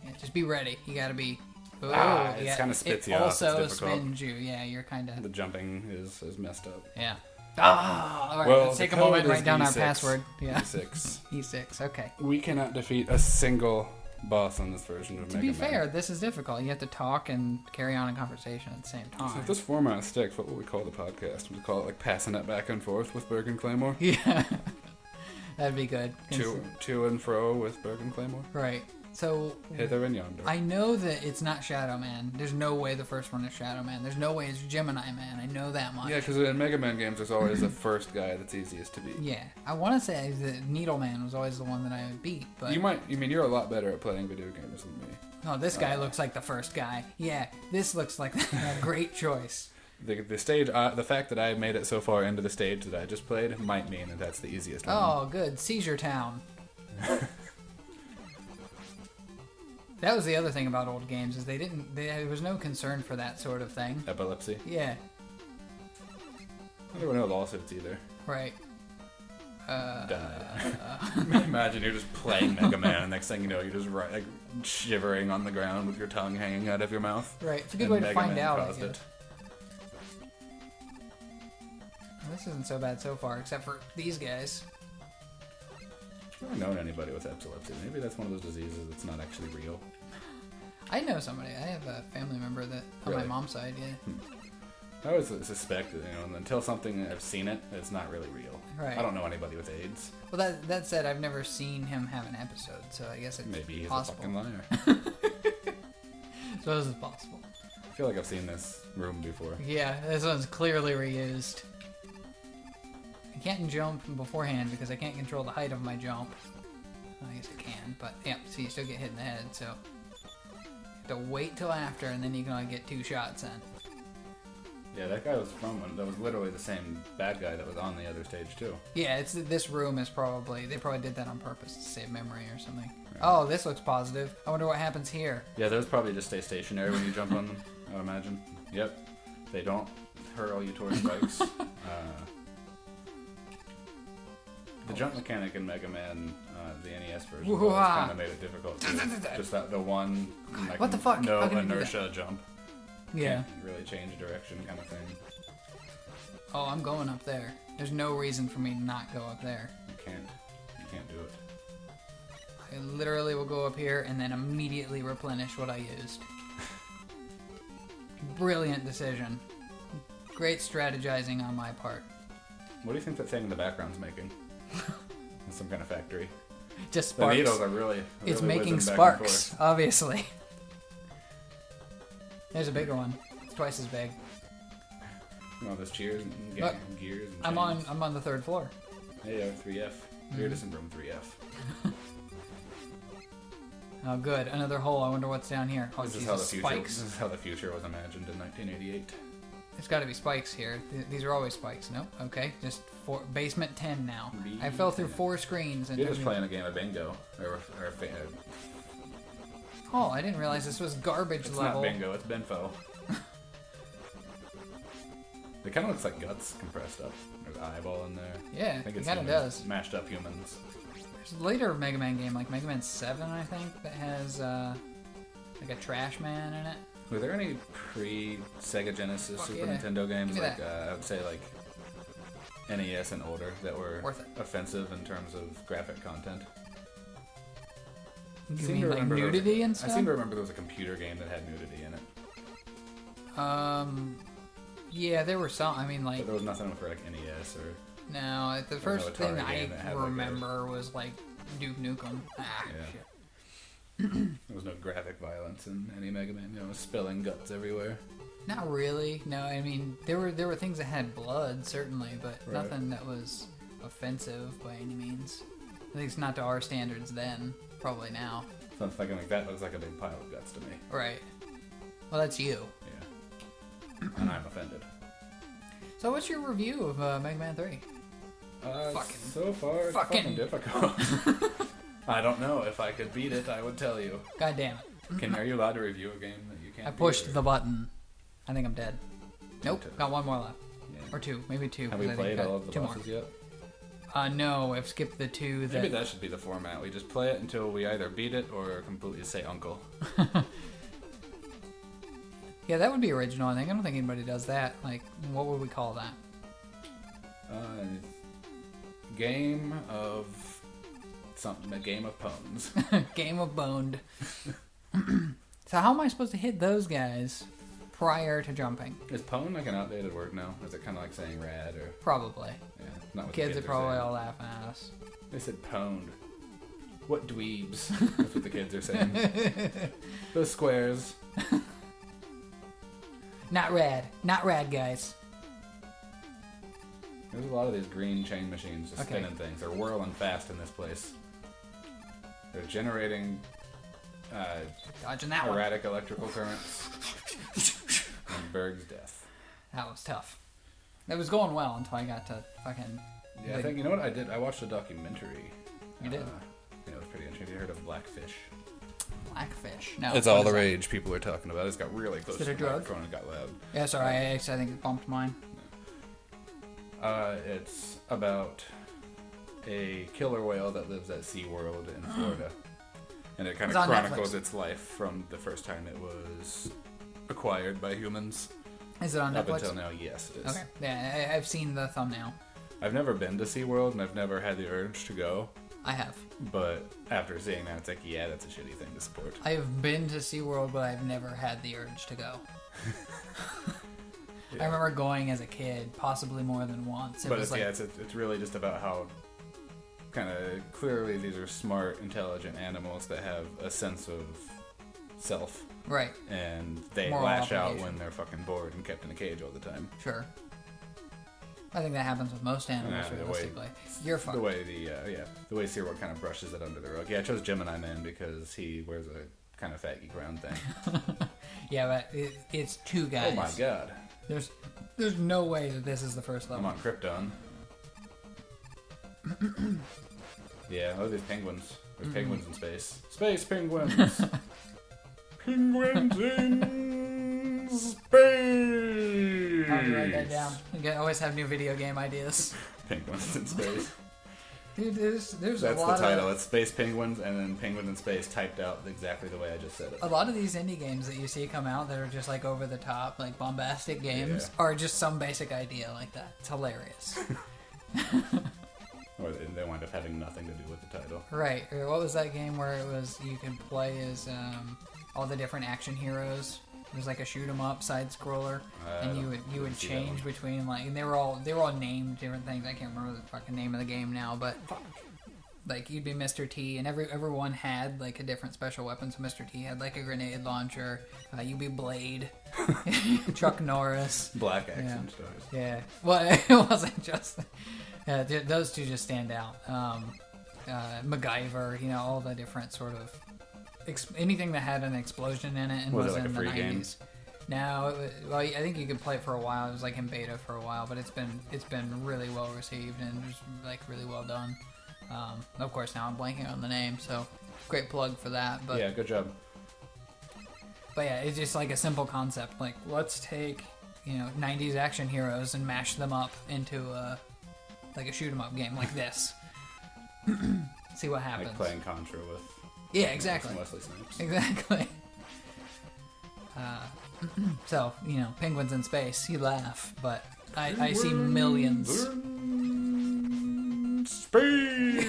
yeah, just be ready. You got to be. It kind of spits you off. It's also difficult. spins you. Yeah, you're kind of. The jumping is messed up. Yeah. All right, well, let's take a moment and write down E6. our password. Yeah. E6. E6. Okay. We cannot defeat a single boss on this version of Mega Man. To be fair, this is difficult. You have to talk and carry on a conversation at the same time. So if this format sticks, what would we call the podcast? Would we call it like passing it back and forth with Berg and Claymore? Yeah. That'd be good. To and fro with Berg and Claymore? Right. So hither and yonder. I know that it's not Shadow Man. There's no way the first one is Shadow Man. There's no way it's Gemini Man. I know that much. Yeah, because in Mega Man games, there's always the first guy that's easiest to beat. Yeah, I want to say that Needle Man was always the one that I would beat, but you're a lot better at playing video games than me. Oh, this guy looks like the first guy. Yeah, this looks like a great choice. The stage, the fact that I made it so far into the stage that I just played might mean that that's the easiest one. Oh, good. Seizure Town. That was the other thing about old games, is there was no concern for that sort of thing. Epilepsy? Yeah. There were no lawsuits either. Right. Imagine you're just playing Mega Man, and next thing you know, you're just shivering on the ground with your tongue hanging out of your mouth. Right. It's a good way to find out, I guess. It. Well, this isn't so bad so far, except for these guys. I've never known anybody with epilepsy. Maybe that's one of those diseases that's not actually real. I know somebody. I have a family member that on my mom's side. Yeah. I always suspect that, until something I've seen it, it's not really real. Right. I don't know anybody with AIDS. Well, that said, I've never seen him have an episode, so I guess it's maybe he's possible. a fucking liar. So this is possible. I feel like I've seen this room before. Yeah, this one's clearly reused. I can't jump beforehand because I can't control the height of my jump. I guess I can, but yeah, so you still get hit in the head, so you have to wait till after, and then you can only get 2 shots in. Yeah, that guy was that was literally the same bad guy that was on the other stage too. Yeah, this room is they probably did that on purpose to save memory or something. Right. Oh, this looks positive. I wonder what happens here. Yeah, those probably just stay stationary when you jump on them, I would imagine. Yep. They don't hurl you towards spikes. The jump mechanic in Mega Man, the NES version, kind of made it difficult too. Just the one, like, what the fuck? no inertia jump. Yeah. Can't really change direction kind of thing. Oh, I'm going up there. There's no reason for me to not go up there. You can't do it. I literally will go up here and then immediately replenish what I used. Brilliant decision. Great strategizing on my part. What do you think that thing in the background's making? Some kind of factory. Just sparks. The needles are really it's making sparks, obviously. There's a bigger one. It's twice as big. All those cheers and gears and I'm on the 3rd floor. Hey, 3F. Weirdest in room 3F. Oh, good. Another hole. I wonder what's down here. Oh, this Jesus, spikes. This is how the future was imagined in 1988. There's got to be spikes here. These are always spikes. Nope. Okay. Just basement 10 now. I fell through 4 screens. And you're just playing a game of bingo. Oh, I didn't realize this was garbage level. It's not bingo. It's Benfo. It kind of looks like guts compressed up. There's an eyeball in there. Yeah, I think it kind of does. Mashed up humans. There's a later Mega Man game, like Mega Man 7, I think, that has like a trash man in it. Were there any pre-Sega Genesis Super Nintendo games, like I would say like NES and older, that were offensive in terms of graphic content? You mean like nudity and stuff? I seem to remember there was a computer game that had nudity in it. Yeah, there were some. I mean, like... But there was nothing for like NES or... No, the first thing I remember was like Duke Nukem. Ah, shit. There was no graphic violence in any Mega Man. You know, spilling guts everywhere. Not really. No, I mean there were things that had blood certainly, but nothing that was offensive by any means. At least not to our standards then. Probably now. So I'm thinking like that looks like a big pile of guts to me. Right. Well, that's you. Yeah. And I'm offended. So what's your review of Mega Man 3? So far, it's fucking difficult. I don't know. If I could beat it, I would tell you. God damn it. Are you allowed to review a game that you can't I pushed the button. I think I'm dead. Nope. Got one more left. Yeah. Or 2. Maybe 2. Have we played all of the bosses yet? No. I've skipped the 2 that... Maybe that should be the format. We just play it until we either beat it or completely say uncle. Yeah, that would be original, I think. I don't think anybody does that. Like, what would we call that? Game of... something. A game of pones. Game of boned. So how am I supposed to hit those guys prior to jumping? Is pone like an outdated word now? Is it kind of like saying rad or... Probably. Yeah, not what kids the are probably all laughing at us. They said pwned. What dweebs? That's what the kids are saying. Those squares. Not rad. Not rad, guys. There's a lot of these green chain machines just spinning things. They're whirling fast in this place. They're generating dodging that erratic electrical currents. And Berg's death. That was tough. It was going well until I got to fucking... Yeah, I think, you know what I did? I watched a documentary. You did? It was pretty interesting. Have you heard of Blackfish? Blackfish? No. It's all the rage people are talking about. It's got really close to the microphone and got loud. Yeah, sorry. I think it bumped mine. It's about a killer whale that lives at SeaWorld in Florida. And it kind of chronicles its life from the first time it was acquired by humans. Is it on Netflix? Up until now, yes, it is. Okay. Yeah, I've seen the thumbnail. I've never been to SeaWorld, and I've never had the urge to go. I have. But after seeing that, it's like, yeah, that's a shitty thing to support. I've been to SeaWorld, but I've never had the urge to go. Yeah. I remember going as a kid, possibly more than once. It's really just about how kind of clearly these are smart, intelligent animals that have a sense of self. Right. And they lash out when they're fucking bored and kept in a cage all the time. Sure. I think that happens with most animals, realistically. You're fucked. The way the way SeaWorld kind of brushes it under the rug. Yeah, I chose Gemini Man because he wears a kind of faggy crown thing. Yeah, but it's 2 guys. Oh my god. There's no way that this is the first level. I'm on Krypton. Yeah, look at these penguins. There's penguins in space. Space penguins! Penguins in space! I'll write that down. You always have new video game ideas. Penguins in space. Dude, there's That's a lot of... That's the title. It's Space Penguins and then Penguins in Space typed out exactly the way I just said it. A lot of these indie games that you see come out that are just like over the top, like bombastic games, are just some basic idea like that. It's hilarious. Or they wind up having nothing to do with the title. Right. Or what was that game where it was you could play as all the different action heroes? It was like a shoot 'em up side scroller, and you would change between like, and they were all named different things. I can't remember the fucking name of the game now, but like you'd be Mr. T, and everyone had like a different special weapon. So Mr. T had like a grenade launcher. You'd be Blade, Chuck Norris, Black action stars. Yeah, well, it wasn't just those two just stand out. MacGyver, you know, all the different sort of anything that had an explosion in it and was like in a free the 90s. Game? No, well, I think you could play it for a while. It was like in beta for a while, but it's been really well received and just like really well done. Of course, now I'm blanking on the name, so great plug for that. But yeah, good job. But yeah, it's just like a simple concept. Like, let's take 90s action heroes and mash them up into like a shoot 'em up game like this. See what happens. Like playing Contra with. Yeah, exactly. Wesley Snipes. Exactly. So, penguins in space, you laugh, but I see millions. Space!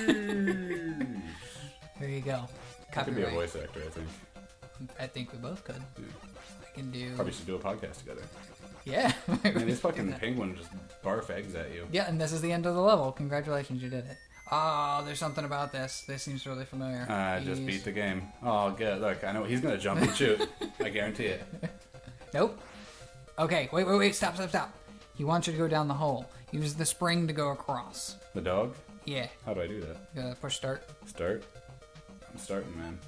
There you go. I could be a voice actor, I think. I think we both could. Yeah. I can do... Probably should do a podcast together. Yeah. Man, these fucking penguins just barf eggs at you. Yeah, and this is the end of the level. Congratulations, you did it. Oh, there's something about this. This seems really familiar. Just beat the game. Oh, good. Look, I know he's going to jump and shoot. I guarantee it. Nope. Okay, wait. Stop. He wants you to go down the hole. Use the spring to go across. The dog? Yeah. How do I do that? You gotta push start. Start? I'm starting, man.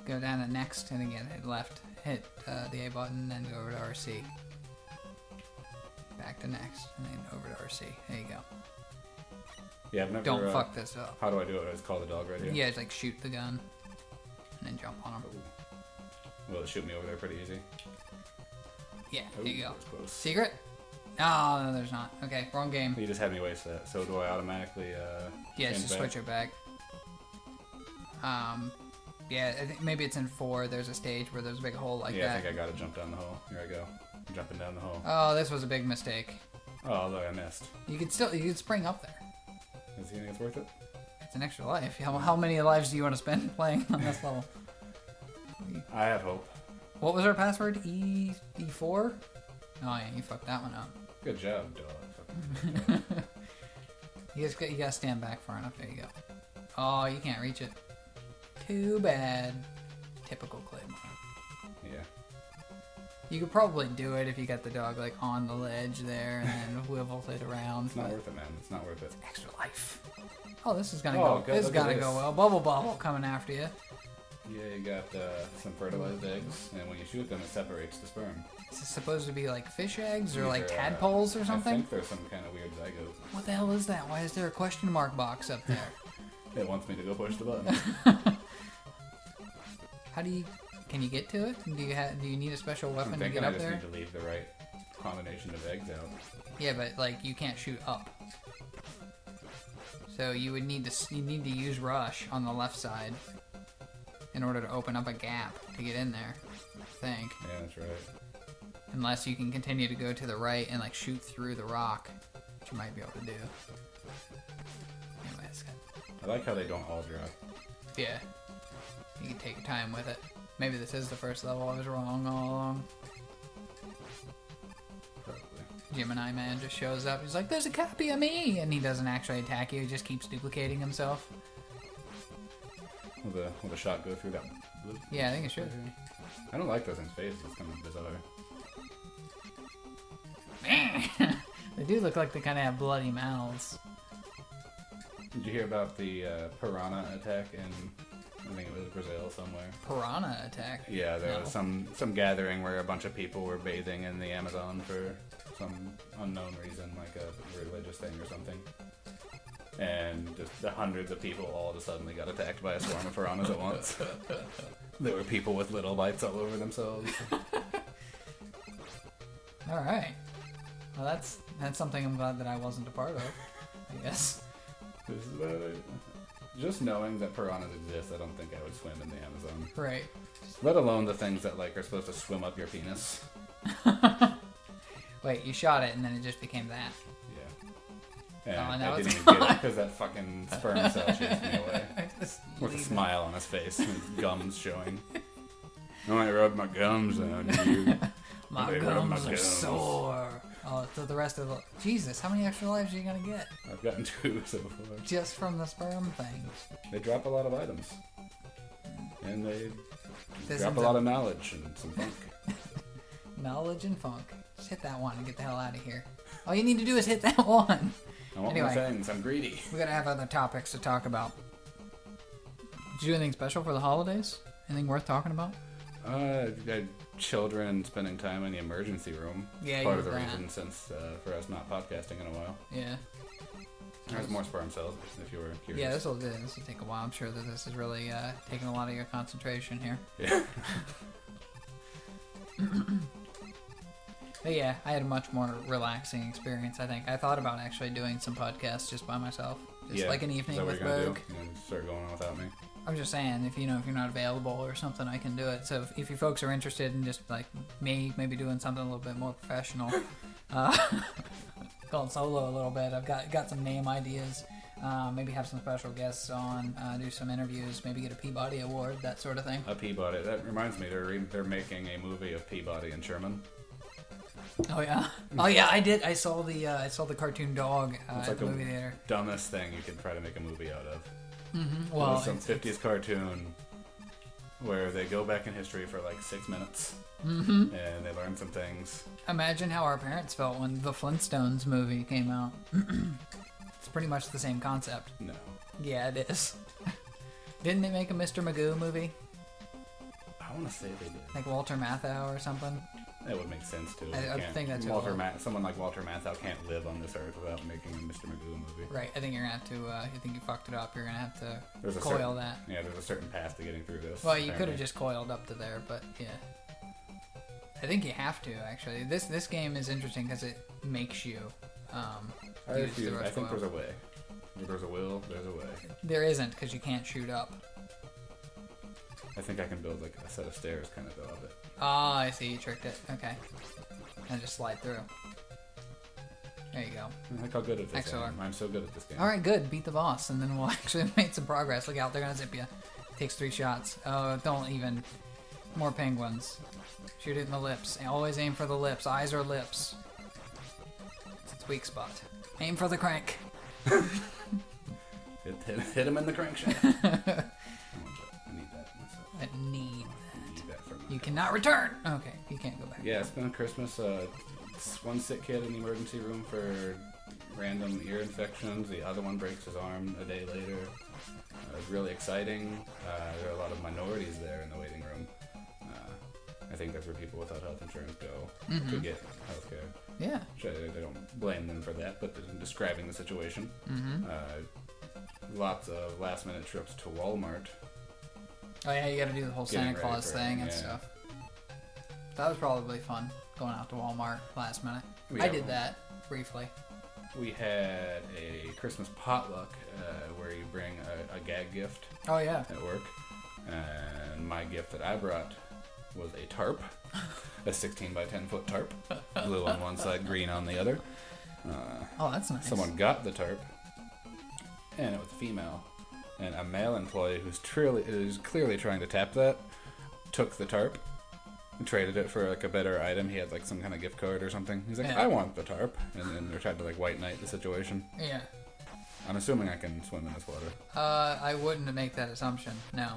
Go down to next, and again, hit left. Hit the A button, and go over to RC. Back to next, and then over to RC. There you go. Yeah, I've never... Don't fuck this up. How do I do it? I just call the dog right here? Yeah, just like shoot the gun, and then jump on him. Will it shoot me over there pretty easy? Yeah, there you go. Close. Secret? Oh, no, there's not. Okay, wrong game. You just had me waste that. So do I automatically yeah, just switch it back. Yeah, I think maybe it's in 4. There's a stage where there's a big hole like that. Yeah, I think I gotta jump down the hole. Here I go. I'm jumping down the hole. Oh, this was a big mistake. Oh, look, I missed. You could spring up there. Does he think it's worth it? It's an extra life. How many lives do you want to spend playing on this level? I have hope. What was our password? E4? Oh yeah, you fucked that one up. Good job, dog. You gotta stand back far enough. There you go. Oh, you can't reach it. Too bad. Typical Claymore. Yeah. You could probably do it if you got the dog like on the ledge there and then wiggled it around. It's not worth it, man. It's not worth it. Extra life. Oh, this is gonna go. Good. This is gonna go well. Bubble coming after you. Yeah, you got some fertilized eggs, and when you shoot them, it separates the sperm. Is this supposed to be like fish eggs or These like are, tadpoles or something? I think there's some kind of weird zygote. What the hell is that? Why is there a question mark box up there? It wants me to go push the button. How do you... Can you get to it? Do you need a special weapon to get up there? I just need to leave the right combination of eggs out. Yeah, but like you can't shoot up. So you would need to use rush on the left side in order to open up a gap to get in there. I think. Yeah, that's right. Unless you can continue to go to the right and like shoot through the rock, which you might be able to do. Anyway, that's good. I like how they don't all drop. Yeah. You can take your time with it. Maybe this is the first level. I was wrong all along. Probably. Gemini Man just shows up. He's like, "There's a copy of me!" And he doesn't actually attack you. He just keeps duplicating himself. Will the shot go through that? Yeah, I think it should. I don't like those things' faces. It's kind of bizarre. They do look like they kind of have bloody mouths. Did you hear about the piranha attack in, I think it was Brazil somewhere? Piranha attack? Yeah, there was some gathering where a bunch of people were bathing in the Amazon for some unknown reason, like a religious thing or something. And just the hundreds of people all of a sudden got attacked by a swarm of piranhas at once. There were people with little bites all over themselves. Alright. Well, that's something I'm glad that I wasn't a part of, I guess. Just knowing that piranhas exist, I don't think I would swim in the Amazon. Right. Let alone the things that like are supposed to swim up your penis. Wait, you shot it and then it just became that. Yeah. And I didn't even get it because that fucking sperm cell chased me away. With a smile on his face and his gums showing. I might rub my gums on you. My gums are sore. Oh, so the rest of the... Jesus, how many extra lives are you going to get? I've gotten 2 so far. Just from the sperm thing. They drop a lot of items. And they drop a lot of knowledge and some funk. Knowledge and funk. Just hit that one and get the hell out of here. All you need to do is hit that one. I want more things. I'm greedy. We gotta have other topics to talk about. Did you do anything special for the holidays? Anything worth talking about? Children spending time in the emergency room. Yeah, part of the reason since for us not podcasting in a while. Yeah. There's more sperm cells, if you were curious. Yeah, this will take a while. I'm sure that this is really taking a lot of your concentration here. Yeah. But yeah, I had a much more relaxing experience, I think. I thought about actually doing some podcasts just by myself. Just like an evening with Berg. Start going on without me. I'm just saying, if you're not available or something, I can do it. So if you folks are interested in just like me, maybe doing something a little bit more professional, going solo a little bit. I've got some name ideas. Maybe have some special guests on, do some interviews, maybe get a Peabody Award, that sort of thing. A Peabody. That reminds me, they're making a movie of Peabody and Sherman. Oh yeah, I did. I saw the cartoon dog at the movie theater. Dumbest thing you could try to make a movie out of. Mm-hmm. Well, some 50s cartoon where they go back in history for like 6 minutes and they learn some things. Imagine how our parents felt when the Flintstones movie came out. It's pretty much the same concept. No. Yeah, it is. Didn't they make a Mr. Magoo movie? I want to say they did. Like Walter Matthau or something? That would make sense too. I think that's someone like Walter Matthau can't live on this earth without making a Mr. Magoo movie. Right. I think you're gonna have to. I think you fucked it up. You're gonna have to coil that. Yeah, there's a certain path to getting through this. Well, you could have just coiled up to there, but yeah. I think you have to actually. This game is interesting because it makes you. I think there's a way. If there's a will, there's a way. There isn't because you can't shoot up. I think I can build like a set of stairs kind of go of it. Oh, I see. You tricked it. Okay. And just slide through. There you go. Look how good at this game. I'm so good at this game. All right, good. Beat the boss, and then we'll actually make some progress. Look out, they're gonna zip you. Takes 3 shots. Oh, don't even. More penguins. Shoot it in the lips. Always aim for the lips. Eyes or lips. It's its weak spot. Aim for the crank. hit him in the crankshaft. I need that myself. I need that for you cannot return. Okay, you can't go back. Yeah, it's been Christmas. One sick kid in the emergency room for random ear infections. The other one breaks his arm a day later. It was really exciting. There are a lot of minorities there in the waiting room. I think that's where people without health insurance go to get health care. Yeah. I don't blame them for that, but describing the situation. Lots of last-minute trips to Walmart. Oh yeah, you gotta do the whole Santa Claus thing and stuff. That was probably fun, going out to Walmart last minute. I did that, briefly. We had a Christmas potluck where you bring a gag gift at work. And my gift that I brought was a tarp. A 16 by 10 foot tarp. Blue on one side, green on the other. Oh, that's nice. Someone got the tarp, and it was female. And a male employee who's clearly trying to tap that took the tarp and traded it for like a better item. He had like some kind of gift card or something. He's like, I want the tarp. And then they're trying to like white knight the situation. Yeah. I'm assuming I can swim in this water. I wouldn't make that assumption. No.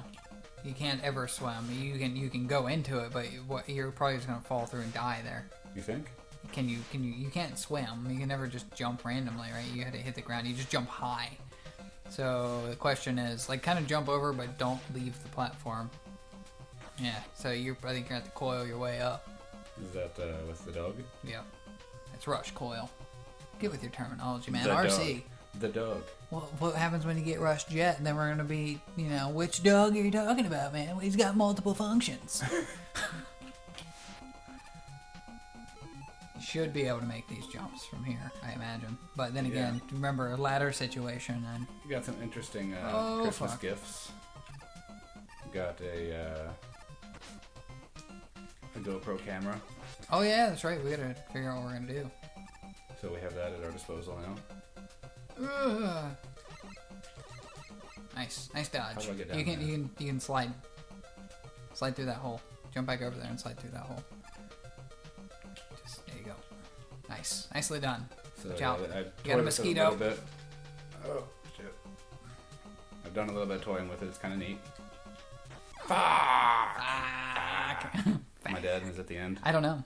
You can't ever swim. You can go into it, but you're probably just gonna fall through and die there. You think? You can't swim. You can never just jump randomly, right? You had to hit the ground. You just jump high. So the question is, like, kind of jump over, but don't leave the platform. Yeah. So I think you're gonna have to coil your way up. Is that with the dog? Yeah. It's rush coil. Get with your terminology, man. The RC. Dog. The dog. What happens when you get rushed jet? And then we're gonna be, which dog are you talking about, man? He's got multiple functions. Should be able to make these jumps from here, I imagine. But then again, remember a ladder situation and you got some interesting Christmas gifts. Got a GoPro camera. Oh yeah, that's right. We gotta figure out what we're gonna do. So we have that at our disposal now. Nice dodge. How do I get down You can slide through that hole. Jump back over there and slide through that hole. There you go. Nice. Nicely done. So Watch out. I You got a toyed with it mosquito. little bit. Oh, shit. I've done a little bit of toying with it. It's kind of neat. Fuck. My dad is at the end. I don't know.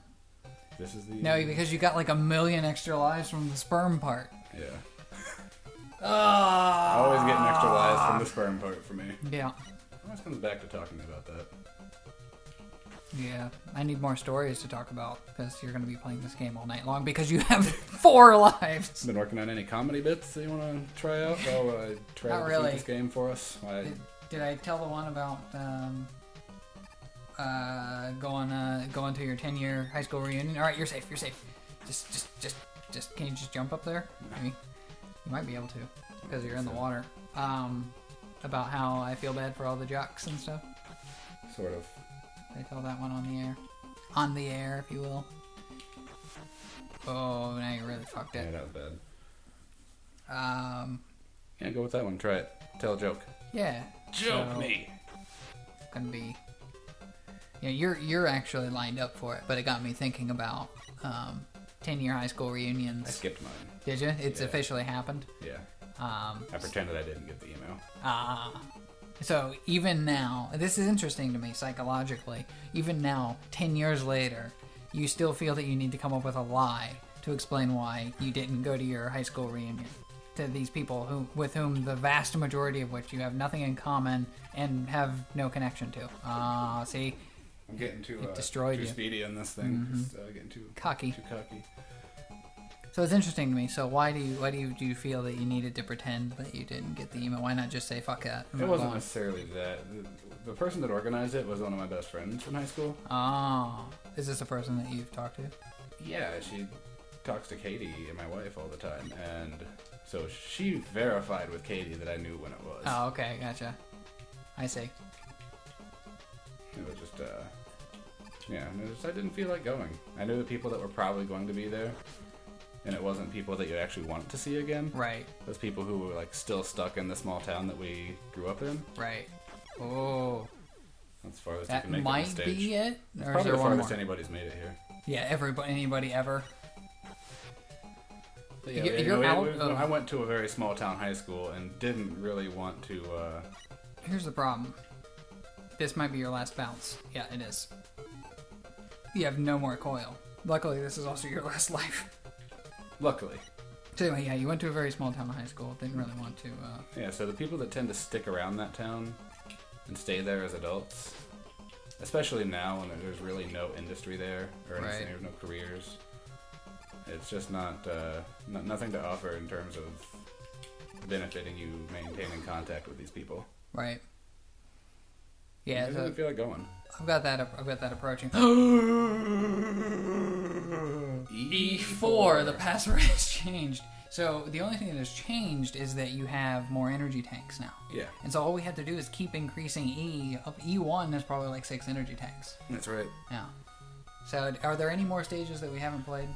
This is the... No, because you got like 1 million extra lives from the sperm part. Yeah. Oh. Always getting extra lives from the sperm part for me. Yeah. Always comes back to talking about that. Yeah, I need more stories to talk about because you're going to be playing this game all night long because you have 4 lives. Been working on any comedy bits that you want to try out? Try Not to really. defeat this game for us. Did I tell the one about going to your 10-year high school reunion? All right, you're safe. You're safe. Just can you just jump up there? Maybe you might be able to because you're in the water. About how I feel bad for all the jocks and stuff. Sort of. I tell that one on the air, if you will. Oh, now you really fucked it. Yeah, that was bad. Um. Yeah, go with that one. Try it. Tell a joke. Yeah. Joke me. Gonna be. Yeah, you're actually lined up for it, but it got me thinking about 10-year high school reunions. I skipped mine. Did you? It's officially happened. Yeah. I pretended I didn't get the email. So even now, this is interesting to me psychologically. Even now, 10 years later, you still feel that you need to come up with a lie to explain why you didn't go to your high school reunion. To these people with whom the vast majority of which you have nothing in common and have no connection to. See? I'm getting too destroyed speedy on this thing. Mm-hmm. Just, getting too cocky. Too cocky. So it's interesting to me. So why do you feel that you needed to pretend that you didn't get the email? Why not just say fuck that? It wasn't necessarily that. The person that organized it was one of my best friends from high school. Oh, is this a person that you've talked to? Yeah, she talks to Katie and my wife all the time, and so she verified with Katie that I knew when it was. Oh, okay, gotcha. I see. It was just, I didn't feel like going. I knew the people that were probably going to be there. And it wasn't people that you actually wanted to see again. Right. Those people who were like still stuck in the small town that we grew up in. Right. Oh. That's far as that you can make might it on stage. be it. It's or probably is there the one farthest more? anybody's made it here. Yeah, anybody ever. But yeah, I went to a very small town high school and didn't really want to. Here's the problem. This might be your last bounce. Yeah, it is. You have no more coil. Luckily, this is also your last life. Luckily. So anyway, yeah, you went to a very small town high school. Didn't really want to. Yeah, so the people that tend to stick around that town and stay there as adults, especially now when there's really no industry there or anything, Right. there's no careers. It's just nothing to offer in terms of benefiting you maintaining contact with these people. Right. Yeah, I didn't feel like going. I've got that approaching. E4, the password has changed. So the only thing that has changed is that you have more energy tanks now. Yeah. And so all we have to do is keep increasing E. E1 is probably like 6 energy tanks. That's right. Yeah. So are there any more stages that we haven't played?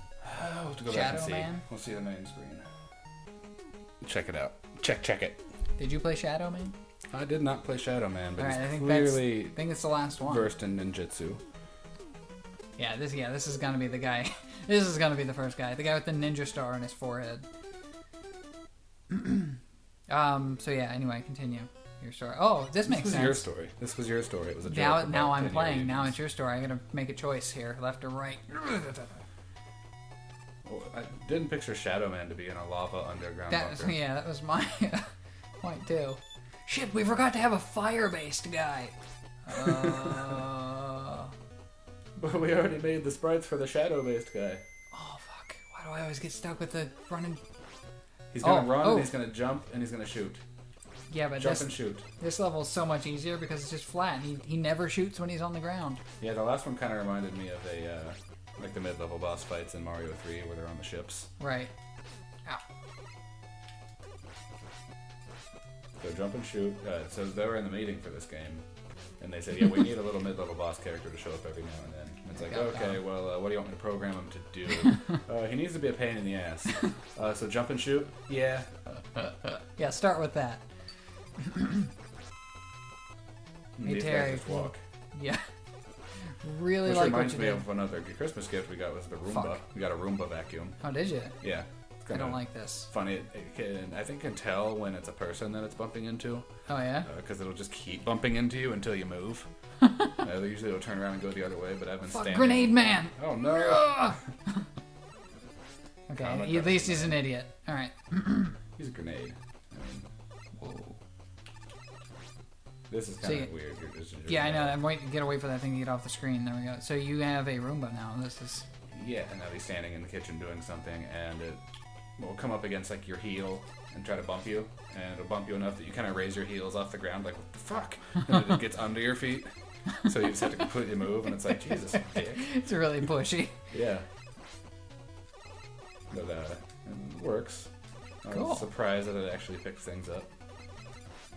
We'll have to go Shadow back and see. Man? We'll see the main screen. Check it out. Check it. Did you play Shadow Man? I did not play Shadow Man, but All right, he's I think clearly it's the last one. versed in ninjutsu. Yeah, this is gonna be the guy. This is gonna be the first guy. The guy with the ninja star on his forehead. So yeah. Anyway, continue your story. Oh, this makes sense. This was your story. This was your story. It was a joke. Now I'm playing. Now it's your story. I gotta make a choice here, left or right. Well, I didn't picture Shadow Man to be in a lava underground bunker. Yeah, that was my point too. Shit, we forgot to have a fire-based guy. But we already made the sprites for the shadow-based guy. Oh fuck! Why do I always get stuck with the running? He's gonna run, and he's gonna jump, and he's gonna shoot. Yeah, but jump and shoot. This level is so much easier because it's just flat. He never shoots when he's on the ground. Yeah, the last one kind of reminded me of like the mid-level boss fights in Mario 3 where they're on the ships. Right. Ow. So jump and shoot. So they were in the meeting for this game, and they said, "Yeah, we need a little mid-level boss character to show up every now and then." And it's like, okay, well, what do you want me to program him to do? He needs to be a pain in the ass. So jump and shoot. Yeah. Yeah, start with that. Hey These Terry, guys just walk. Yeah. really Which like what reminds you me did. of another Christmas gift we got was the Roomba. Fuck. We got a Roomba vacuum. Oh, did you? Yeah. I don't like this. Funny. I think it can tell when it's a person that it's bumping into. Oh, yeah? Because it'll just keep bumping into you until you move. Usually it'll turn around and go the other way, but I've been standing. Grenade man! Oh, no! Okay, at least he's an idiot. Alright. He's a grenade. Whoa. This is kind of weird. Yeah, I know. I'm waiting to get away for that thing to get off the screen. There we go. So you have a Roomba now. This is... Yeah, and I'll be standing in the kitchen doing something, and it will come up against like your heel and try to bump you, and it'll bump you enough that you kind of raise your heels off the ground, like, what the fuck? And then it gets under your feet, so you just have to completely move, and it's like, Jesus, dick. It's really pushy. Yeah. But it works. I Cool. was surprised that it actually picked things up.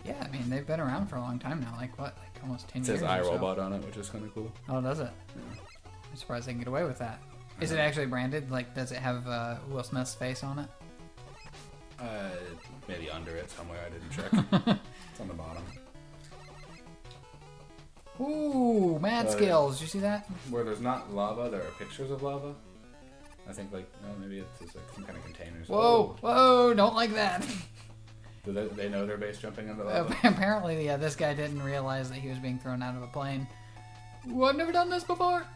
Yeah, I mean, they've been around for a long time now. Like, what? Like, almost 10 It years says or so. iRobot on it, which is kind of cool. Oh, does it? Yeah. I'm surprised they can get away with that. Is it actually branded? Like, does it have Will Smith's face on it? Maybe under it somewhere. I didn't check. It's on the bottom. Ooh, mad skills. You see that? Where there's not lava, there are pictures of lava. I think, like, maybe it's just like some kind of containers. Whoa, whoa, don't like that. Do they know they're base jumping into lava? Apparently, yeah, this guy didn't realize that he was being thrown out of a plane. Ooh, I've never done this before.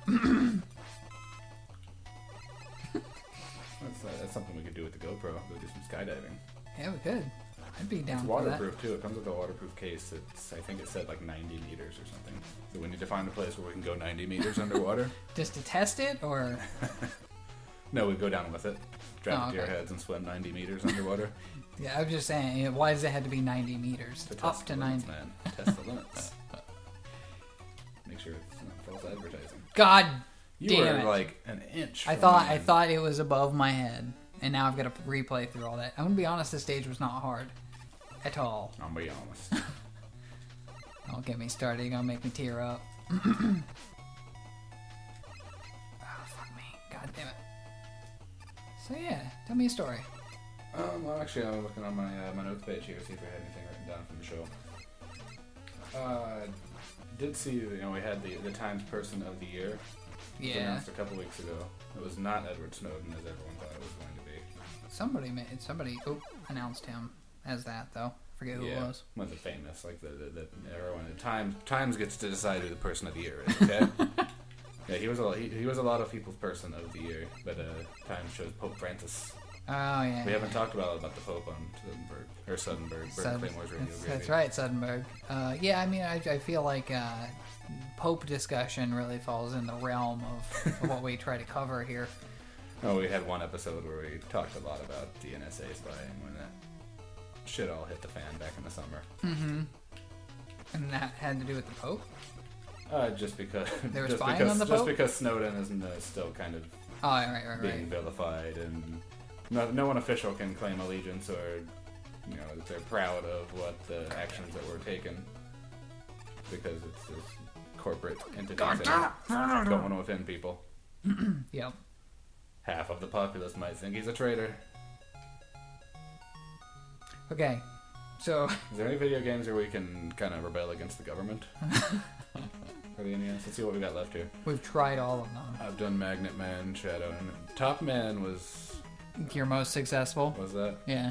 That's something we could do with the GoPro. Go do some skydiving. Yeah, we could. I'd be down It's for that. waterproof too. It comes with a waterproof case. I think it said like 90 meters or something. So we need to find a place where we can go 90 meters underwater. Just to test it, or? No, we go down with it, strap it to your okay. heads, and swim 90 meters underwater. Yeah, I was just saying, why does it have to be 90 meters? To Up test to the 90. limits, man. Test the limits. Make sure it's not false advertising. God You damn were it. like an inch. I thought it was above my head, and now I've got to replay through all that. I'm gonna be honest, this stage was not hard at all. I'll be honest. Don't get me started. You're gonna make me tear up. Oh, fuck me. God damn it. So yeah, tell me a story. Well, actually, I'm looking on my my notes page here to see if we had anything written down from the show. Did see, we had the Times Person of the Year. It was announced a couple weeks ago. It was not Edward Snowden, as everyone thought it was going to be. Somebody announced him as that, though. Forget who it was. Wasn't famous, like the everyone at Times gets to decide who the Person of the Year is. Okay. Yeah, he was a lot of people's Person of the Year, but Times chose Pope Francis. Oh yeah. We haven't talked about the Pope on Suddenbrain, Claymore's radio. That's right, Suddenberg. Yeah, I mean, I feel like Pope discussion really falls in the realm of what we try to cover here. Oh, we had one episode where we talked a lot about the NSA spying when that shit all hit the fan back in the summer. Mm-hmm. And that had to do with the Pope? Just because they were spying on the Pope? Just because Snowden is still kind of being vilified, and no one official can claim allegiance or that they're proud of what the actions that were taken, because it's this corporate entity that don't want to offend people. Yep. Half of the populace might think he's a traitor. Okay, so... Is there any video games where we can kind of rebel against the government? For the NES? Let's see what we got left here. We've tried all of them. I've done Magnet Man, Shadow, and Top Man was... Your most successful? Was that? Yeah.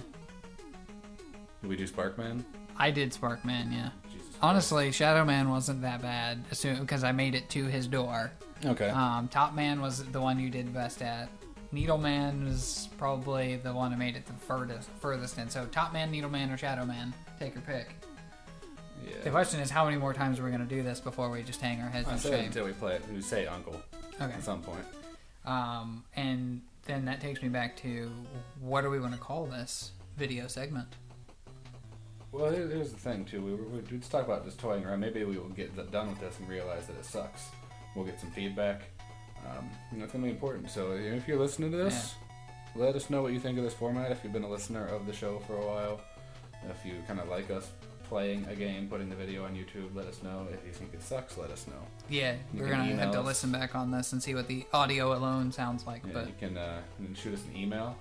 Did we do Sparkman? I did Sparkman, yeah. Jesus Honestly, Shadow Man wasn't that bad, because I made it to his door. Okay. Top Man was the one you did best at. Needle Man was probably the one I made it the furthest in. So Top Man, Needle Man, or Shadow Man. Take your pick. Yeah. The question is, how many more times are we going to do this before we just hang our heads in shame? Until we play it. We say Uncle. Okay. At some point. And then that takes me back to, what do we want to call this video segment? Well, here's the thing, too. We just talk about just toying around. Maybe we will get done with this and realize that it sucks. We'll get some feedback. It's going to be important. So if you're listening to this, let us know what you think of this format. If you've been a listener of the show for a while, if you kind of like us playing a game, putting the video on YouTube, let us know. If you think it sucks, let us know. Yeah, we're going to have to listen back on this and see what the audio alone sounds like. Yeah, but you can shoot us an email.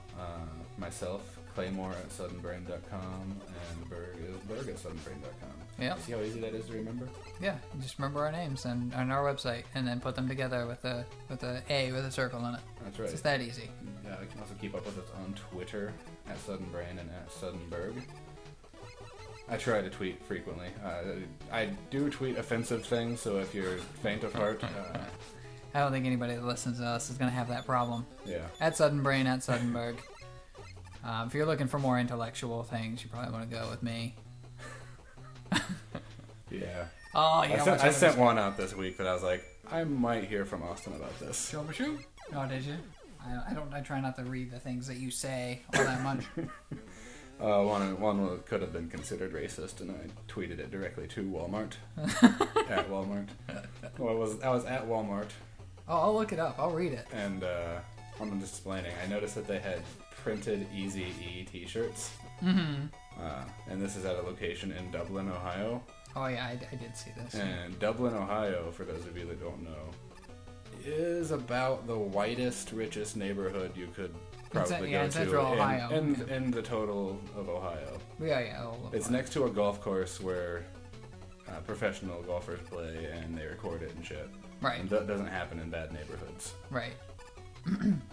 Myself, Claymore at Suddenbrain.com, and Berg is Berg at Suddenbrain.com. Yeah. See how easy that is to remember? Yeah, just remember our names and on our website, and then put them together with a A with a circle in it. That's right. It's just that easy. Yeah, you can also keep up with us on Twitter at Suddenbrain and at Suddenberg. I try to tweet frequently. I do tweet offensive things, so if you're faint of heart... I don't think anybody that listens to us is going to have that problem. Yeah. At Suddenbrain, at Suddenberg. If you're looking for more intellectual things, you probably want to go with me. Yeah. Oh, yeah. I sent one out this week that I was like, I might hear from Austin about this. Troubleshoot? Oh, did you? I try not to read the things that you say all that much. One could have been considered racist, and I tweeted it directly to Walmart. At Walmart. Well, I was at Walmart. Oh, I'll look it up. I'll read it. And I'm just explaining. I noticed that they had printed Eazy-E t-shirts. Mm-hmm. And this is at a location in Dublin, Ohio. Oh, yeah, I did see this. And Dublin, Ohio, for those of you that don't know, is about the whitest, richest neighborhood you could probably go to Central Ohio. In the total of Ohio. Yeah. It's next to a golf course where professional golfers play and they record it and shit. Right. And that doesn't happen in bad neighborhoods. Right.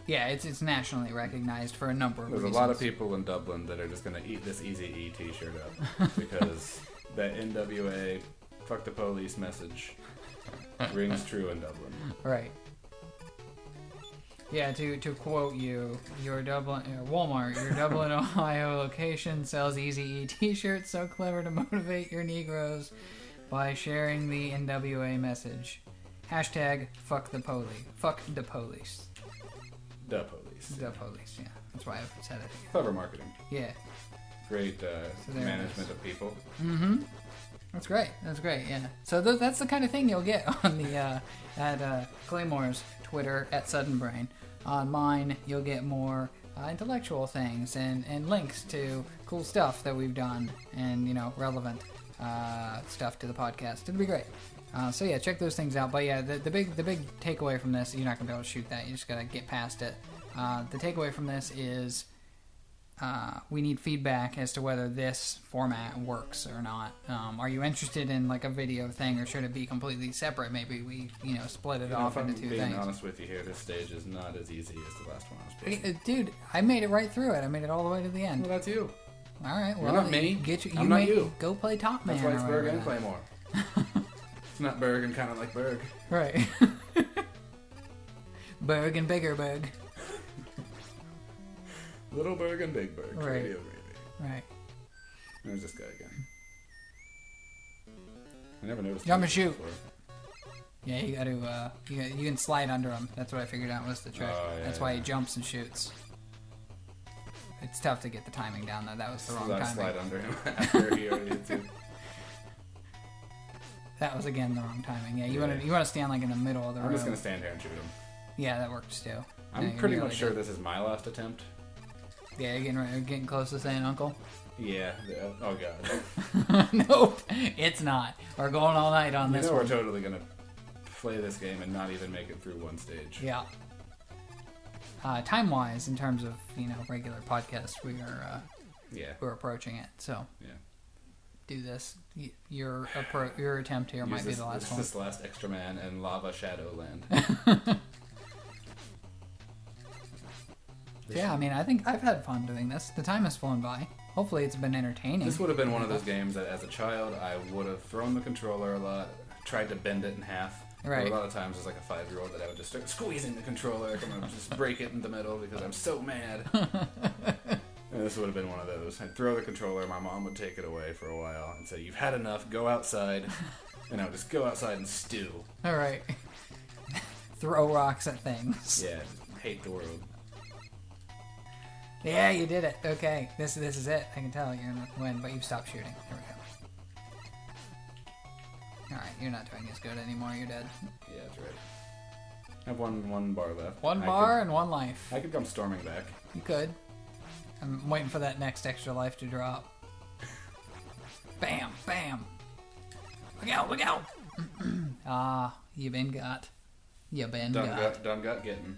Yeah, it's nationally recognized for a number of reasons. There's a lot of people in Dublin that are just going to eat this Eazy-E t-shirt up because that NWA fuck the police message rings true in Dublin. Right. Yeah, to quote you, Walmart, your Dublin, Ohio location sells Eazy-E t-shirts so clever to motivate your Negroes by sharing the NWA message. Hashtag fuck the police. Fuck the police. The police. The police, yeah. That's why I said it. Clever marketing. Yeah. Great management of people. Mm-hmm. That's great, yeah. So that's the kind of thing you'll get on the at Claymore's Twitter at Suddenbrain. On mine, you'll get more intellectual things and links to cool stuff that we've done and, relevant stuff to the podcast. It'll be great. So yeah, check those things out. But yeah, the big takeaway from this, you're not gonna be able to shoot that. You just gotta get past it. The takeaway from this is we need feedback as to whether this format works or not. Are you interested in like a video thing, or should it be completely separate? Maybe we split it off into two things. Being honest with you here, this stage is not as easy as the last one I was playing. Dude, I made it right through it. I made it all the way to the end. Well, that's you. All right. Well, you're not me. I'm not you. Go play Top Man. That's why it's Berg and Claymore. It's not Berg and kind of like Berg. Right. Berg and bigger Berg. Little Berg and Big Berg. Right. Radio gravy. Right. There's this guy again. I never noticed. Jump and shoot. Before. Yeah, you got to. You can slide under him. That's what I figured out was the trick. Oh, yeah, That's why he jumps and shoots. It's tough to get the timing down though. That was the wrong timing. Slide under him after he already hits you. That was again the wrong timing. Yeah, you want to stand like in the middle of the room. I'm just gonna stand here and shoot him. Yeah, that works too. I'm pretty much sure this is my last attempt. Yeah, you're getting close to saying uncle. Yeah. Oh god. Nope, it's not. We're going all night on this. We're totally gonna play this game and not even make it through one stage. Yeah. Time-wise, in terms of regular podcasts, we're approaching it. So yeah. Do this. Your attempt here might be the last one. This last extra man in Lava Shadowland. Yeah, I mean, I think I've had fun doing this. The time has flown by. Hopefully, it's been entertaining. This would have been one of those games that, as a child, I would have thrown the controller a lot, tried to bend it in half. Right. But a lot of times, as like a 5-year-old, that I would just start squeezing the controller. I'm gonna just break it in the middle because I'm so mad. And this would have been one of those. I'd throw the controller, my mom would take it away for a while and say, "You've had enough, go outside." And I would just go outside and stew. All right. Throw rocks at things. Yeah, hate the world. Yeah, you did it. Okay, this is it. I can tell you're gonna win, but you've stopped shooting. There we go. All right, you're not doing as good anymore. You're dead. Yeah, that's right. I have one bar left. One bar and one life. I could come storming back. You could. I'm waiting for that next extra life to drop. Bam, bam. Look out. You been got. Done got getting.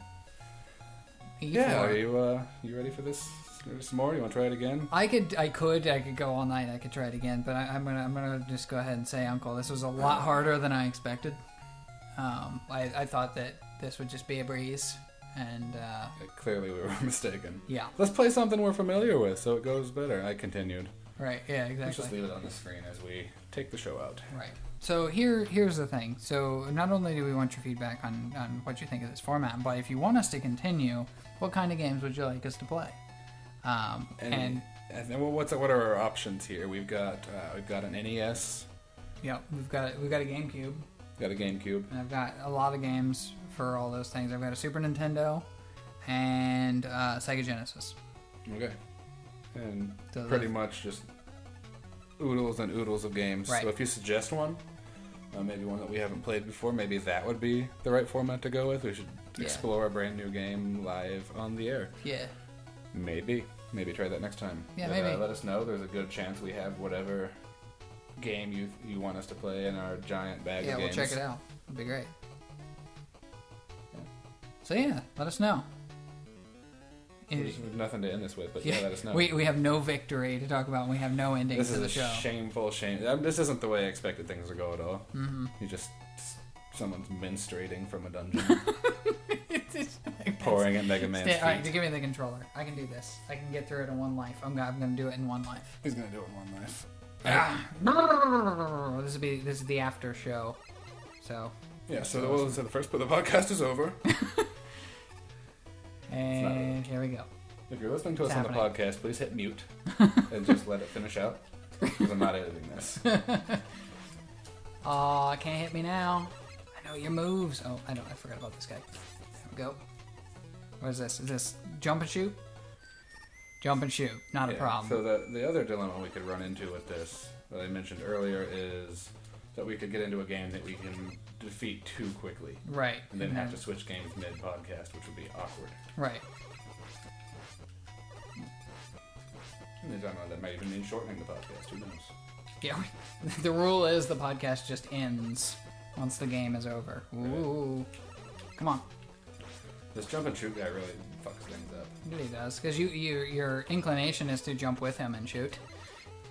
E4. Yeah, are you ready for this There's some more. You want to try it again? I could go all night. I could try it again, but I'm gonna just go ahead and say, Uncle, this was a lot harder than I expected. I thought that this would just be a breeze, and clearly we were mistaken. Yeah. Let's play something we're familiar with, so it goes better. I continued. Right. Yeah. Exactly. Let's just leave it on the screen as we take the show out. Right. So here's the thing. So not only do we want your feedback on what you think of this format, but if you want us to continue, what kind of games would you like us to play? And what are our options here? We've got an NES. Yeah, we've got a GameCube. Got a GameCube. And I've got a lot of games for all those things. I've got a Super Nintendo and Sega Genesis. Okay. And so pretty much just oodles and oodles of games. Right. So if you suggest one, maybe one that we haven't played before, maybe that would be the right format to go with. We should explore a brand new game live on the air. Yeah. Maybe try that next time. Yeah, maybe. Let us know. There's a good chance we have whatever game you want us to play in our giant bag of games. Yeah, we'll check it out. It'd be great. Yeah. So yeah, let us know. There's nothing to end this with, but let us know. We have no victory to talk about, and we have no ending to the show. This is a shameful shame. This isn't the way I expected things to go at all. Mm-hmm. Someone's menstruating from a dungeon. Pouring at Mega Man's feet. Alright, give me the controller. I can do this. I can get through it in one life. I'm gonna do it in one life. He's gonna do it in one life. This is the after show. So yeah, so the first part of the podcast is over. And here we go. If you're listening to us on the podcast, please hit mute and just let it finish out. Because I'm not editing this. Aw, can't hit me now. I know your moves. Oh, I forgot about this guy. There we go. What is this? Is this jump and shoot? Jump and shoot. Not a problem. So the other dilemma we could run into with this, that I mentioned earlier, is that we could get into a game that we can defeat too quickly. Right. And then have to switch games mid-podcast, which would be awkward. Right. And then that might even mean shortening the podcast. Who knows? Yeah. The rule is the podcast just ends once the game is over. Ooh. Right. Come on. This jump and shoot guy really fucks things up. It really does. Because your inclination is to jump with him and shoot.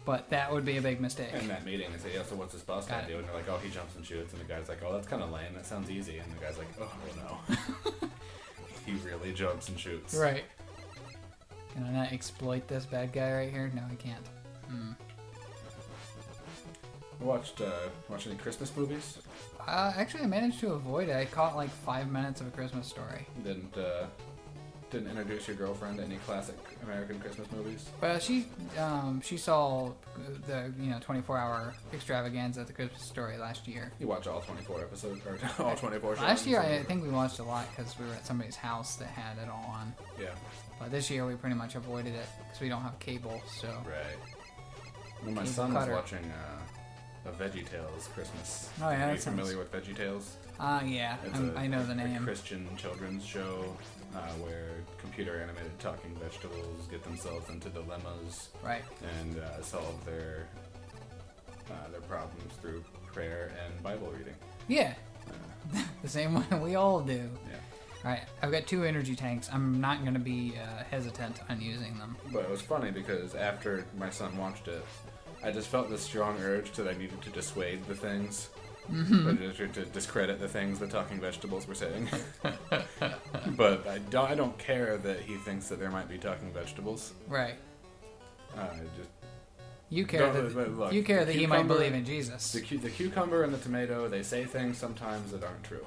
But that would be a big mistake. In that meeting, they say, so what's this boss guy do? And they're like, oh, he jumps and shoots. And the guy's like, oh, that's kind of lame. That sounds easy. And the guy's like, oh, no. He really jumps and shoots. Right. Can I not exploit this bad guy right here? No, I can't. Watched any Christmas movies? Actually, I managed to avoid it. I caught like 5 minutes of A Christmas Story. Didn't introduce your girlfriend to any classic American Christmas movies? Well, she saw the 24-hour extravaganza at The Christmas Story last year. You watch all 24 episodes or all 24 shows? Last year, I think we watched a lot because we were at somebody's house that had it all on. Yeah. But this year, we pretty much avoided it because we don't have cable. So. Right. Well, my son was watching a VeggieTales Christmas. Oh yeah. Are you familiar with VeggieTales? Yeah. I know the name. A Christian children's show. Where computer-animated talking vegetables get themselves into dilemmas, right, and solve their problems through prayer and Bible reading. Yeah, the same way we all do. Yeah. All right, I've got 2 energy tanks. I'm not going to be hesitant on using them. But it was funny because after my son watched it, I just felt this strong urge that I needed to dissuade the things. Mm-hmm. To discredit the things the talking vegetables were saying. But I don't care that he thinks that there might be talking vegetables. Right. You care that he might believe in Jesus. The cucumber and the tomato, they say things sometimes that aren't true.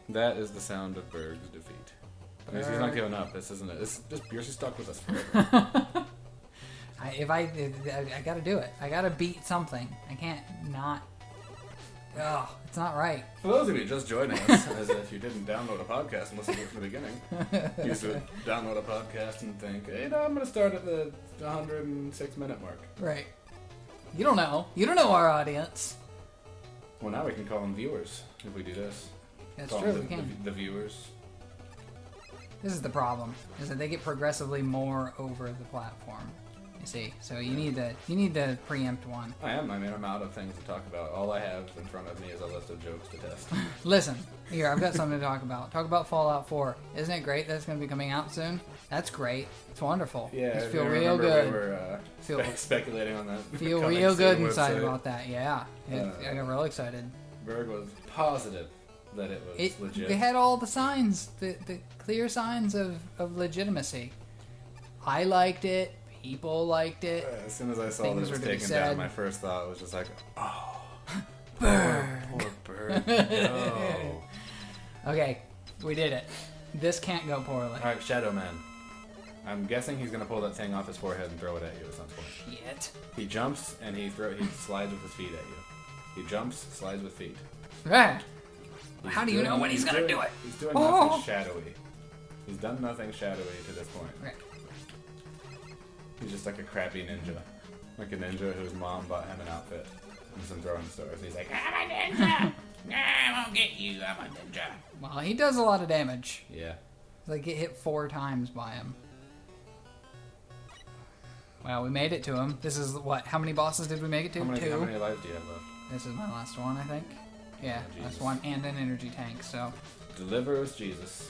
That is the sound of Berg's defeat. He's not giving up. This isn't it. You're just stuck with us forever. I gotta do it. I gotta beat something. I can't not. Oh, it's not right. For those of you just joining us, as if you didn't download a podcast and listen to it from the beginning, you used to download a podcast and think, hey, I'm going to start at the 106-minute mark. Right. You don't know. You don't know our audience. Well, now we can call them viewers if we do this. That's true. We can. The viewers. This is the problem, is that they get progressively more over the platform. You see, so you need to preempt one. I'm out of things to talk about. All I have in front of me is a list of jokes to test. Listen, here, I've got something to talk about. Talk about Fallout 4. Isn't it great that it's going to be coming out soon? That's great. It's wonderful. Yeah, I feel real good. We were speculating on that. Feel real good inside about that. Yeah, I got real excited. Berg was positive that it was legit. It had all the signs, the clear signs of legitimacy. I liked it. People liked it. As soon as I saw that it was taken down, my first thought was just like, oh, Berg. Poor Berg. No. Okay, we did it. This can't go poorly. All right, Shadow Man. I'm guessing he's gonna pull that thing off his forehead and throw it at you at some point. Shit. He jumps and he slides with his feet at you. He jumps, slides with feet. Ah. How do you know when he's gonna do it? He's doing nothing shadowy. He's done nothing shadowy to this point. Right. He's just like a crappy ninja. Like a ninja whose mom bought him an outfit in some throwing stores. He's like, I'm a ninja! Nah, I won't get you, I'm a ninja. Well, he does a lot of damage. Yeah. Like, get hit 4 times by him. Well, we made it to him. This is what? How many bosses did we make it to? 2? How many lives do you have left? This is my last one, I think. Yeah, last one, and an energy tank, so. Deliver us, Jesus.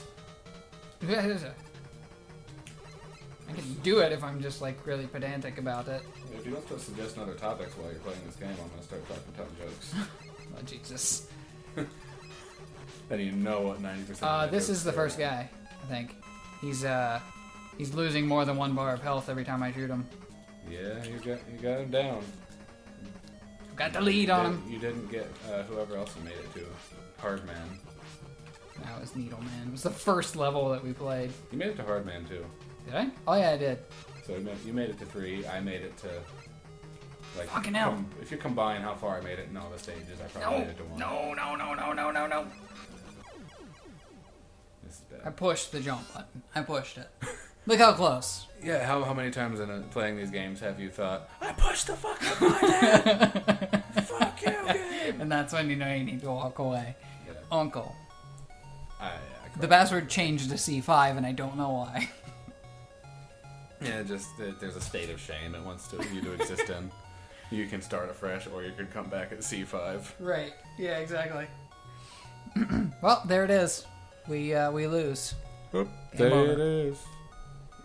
I can do it if I'm just like really pedantic about it. If you don't start suggesting other topics while you're playing this game, I'm gonna start talking jokes. Oh Jesus! Then you know what 90%. This is the first guy, I think. He's losing more than 1 bar of health every time I shoot him. Yeah, you got him down. Got the lead on him. You didn't get whoever else you made it to. Hardman. That was Needleman. It was the first level that we played. You made it to Hardman too. Did I? Oh yeah, I did. So you made it to 3. I made it to like. Fucking hell! If you combine how far I made it in all the stages, I probably made it to 1. No. This is bad. I pushed the jump button. I pushed it. Look how close. Yeah, how many times in playing these games have you thought, I pushed the fucking button? Fuck you, game! And that's when you know you need to walk away. Yeah. Uncle. The password changed to C5 and I don't know why. Yeah, just there's a state of shame it wants you to exist in. You can start afresh or you can come back at C5. Right. Yeah, exactly. Well, there it is. We lose. Oop, there it is.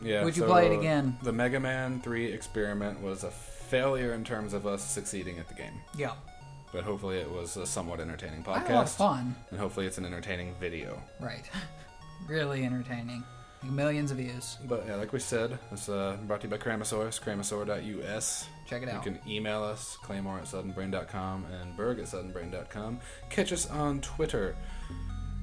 Yeah, would you play it again? The Mega Man 3 experiment was a failure in terms of us succeeding at the game. Yeah. But hopefully it was a somewhat entertaining podcast. I had a lot of fun. And hopefully it's an entertaining video. Right. Really entertaining. Like millions of views. But yeah, like we said, it's brought to you by Cramosaurus, cramosaur.us. Check it out. You can email us, Claymore@Suddenbrain.com and Berg@Suddenbrain.com. Catch us on Twitter,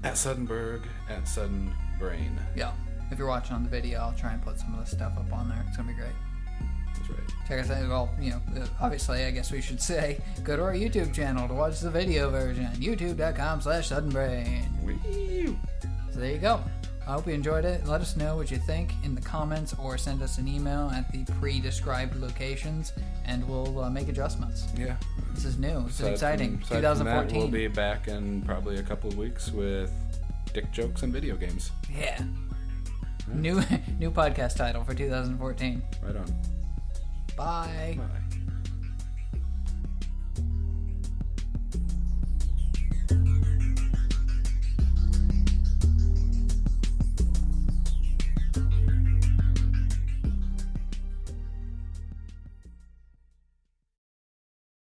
@Suddenberg, @Suddenbrain. Yeah. If you're watching on the video, I'll try and put some of this stuff up on there. It's going to be great. That's right. Check us out. Well, obviously, I guess we should say, go to our YouTube channel to watch the video version. YouTube.com/Suddenbrain. Wee! So there you go. I hope you enjoyed it. Let us know what you think in the comments or send us an email at the pre-described locations and we'll make adjustments. Yeah. This is new. This is exciting. 2014. We'll be back in probably a couple of weeks with dick jokes and video games. Yeah. New podcast title for 2014. Right on. Bye. Bye.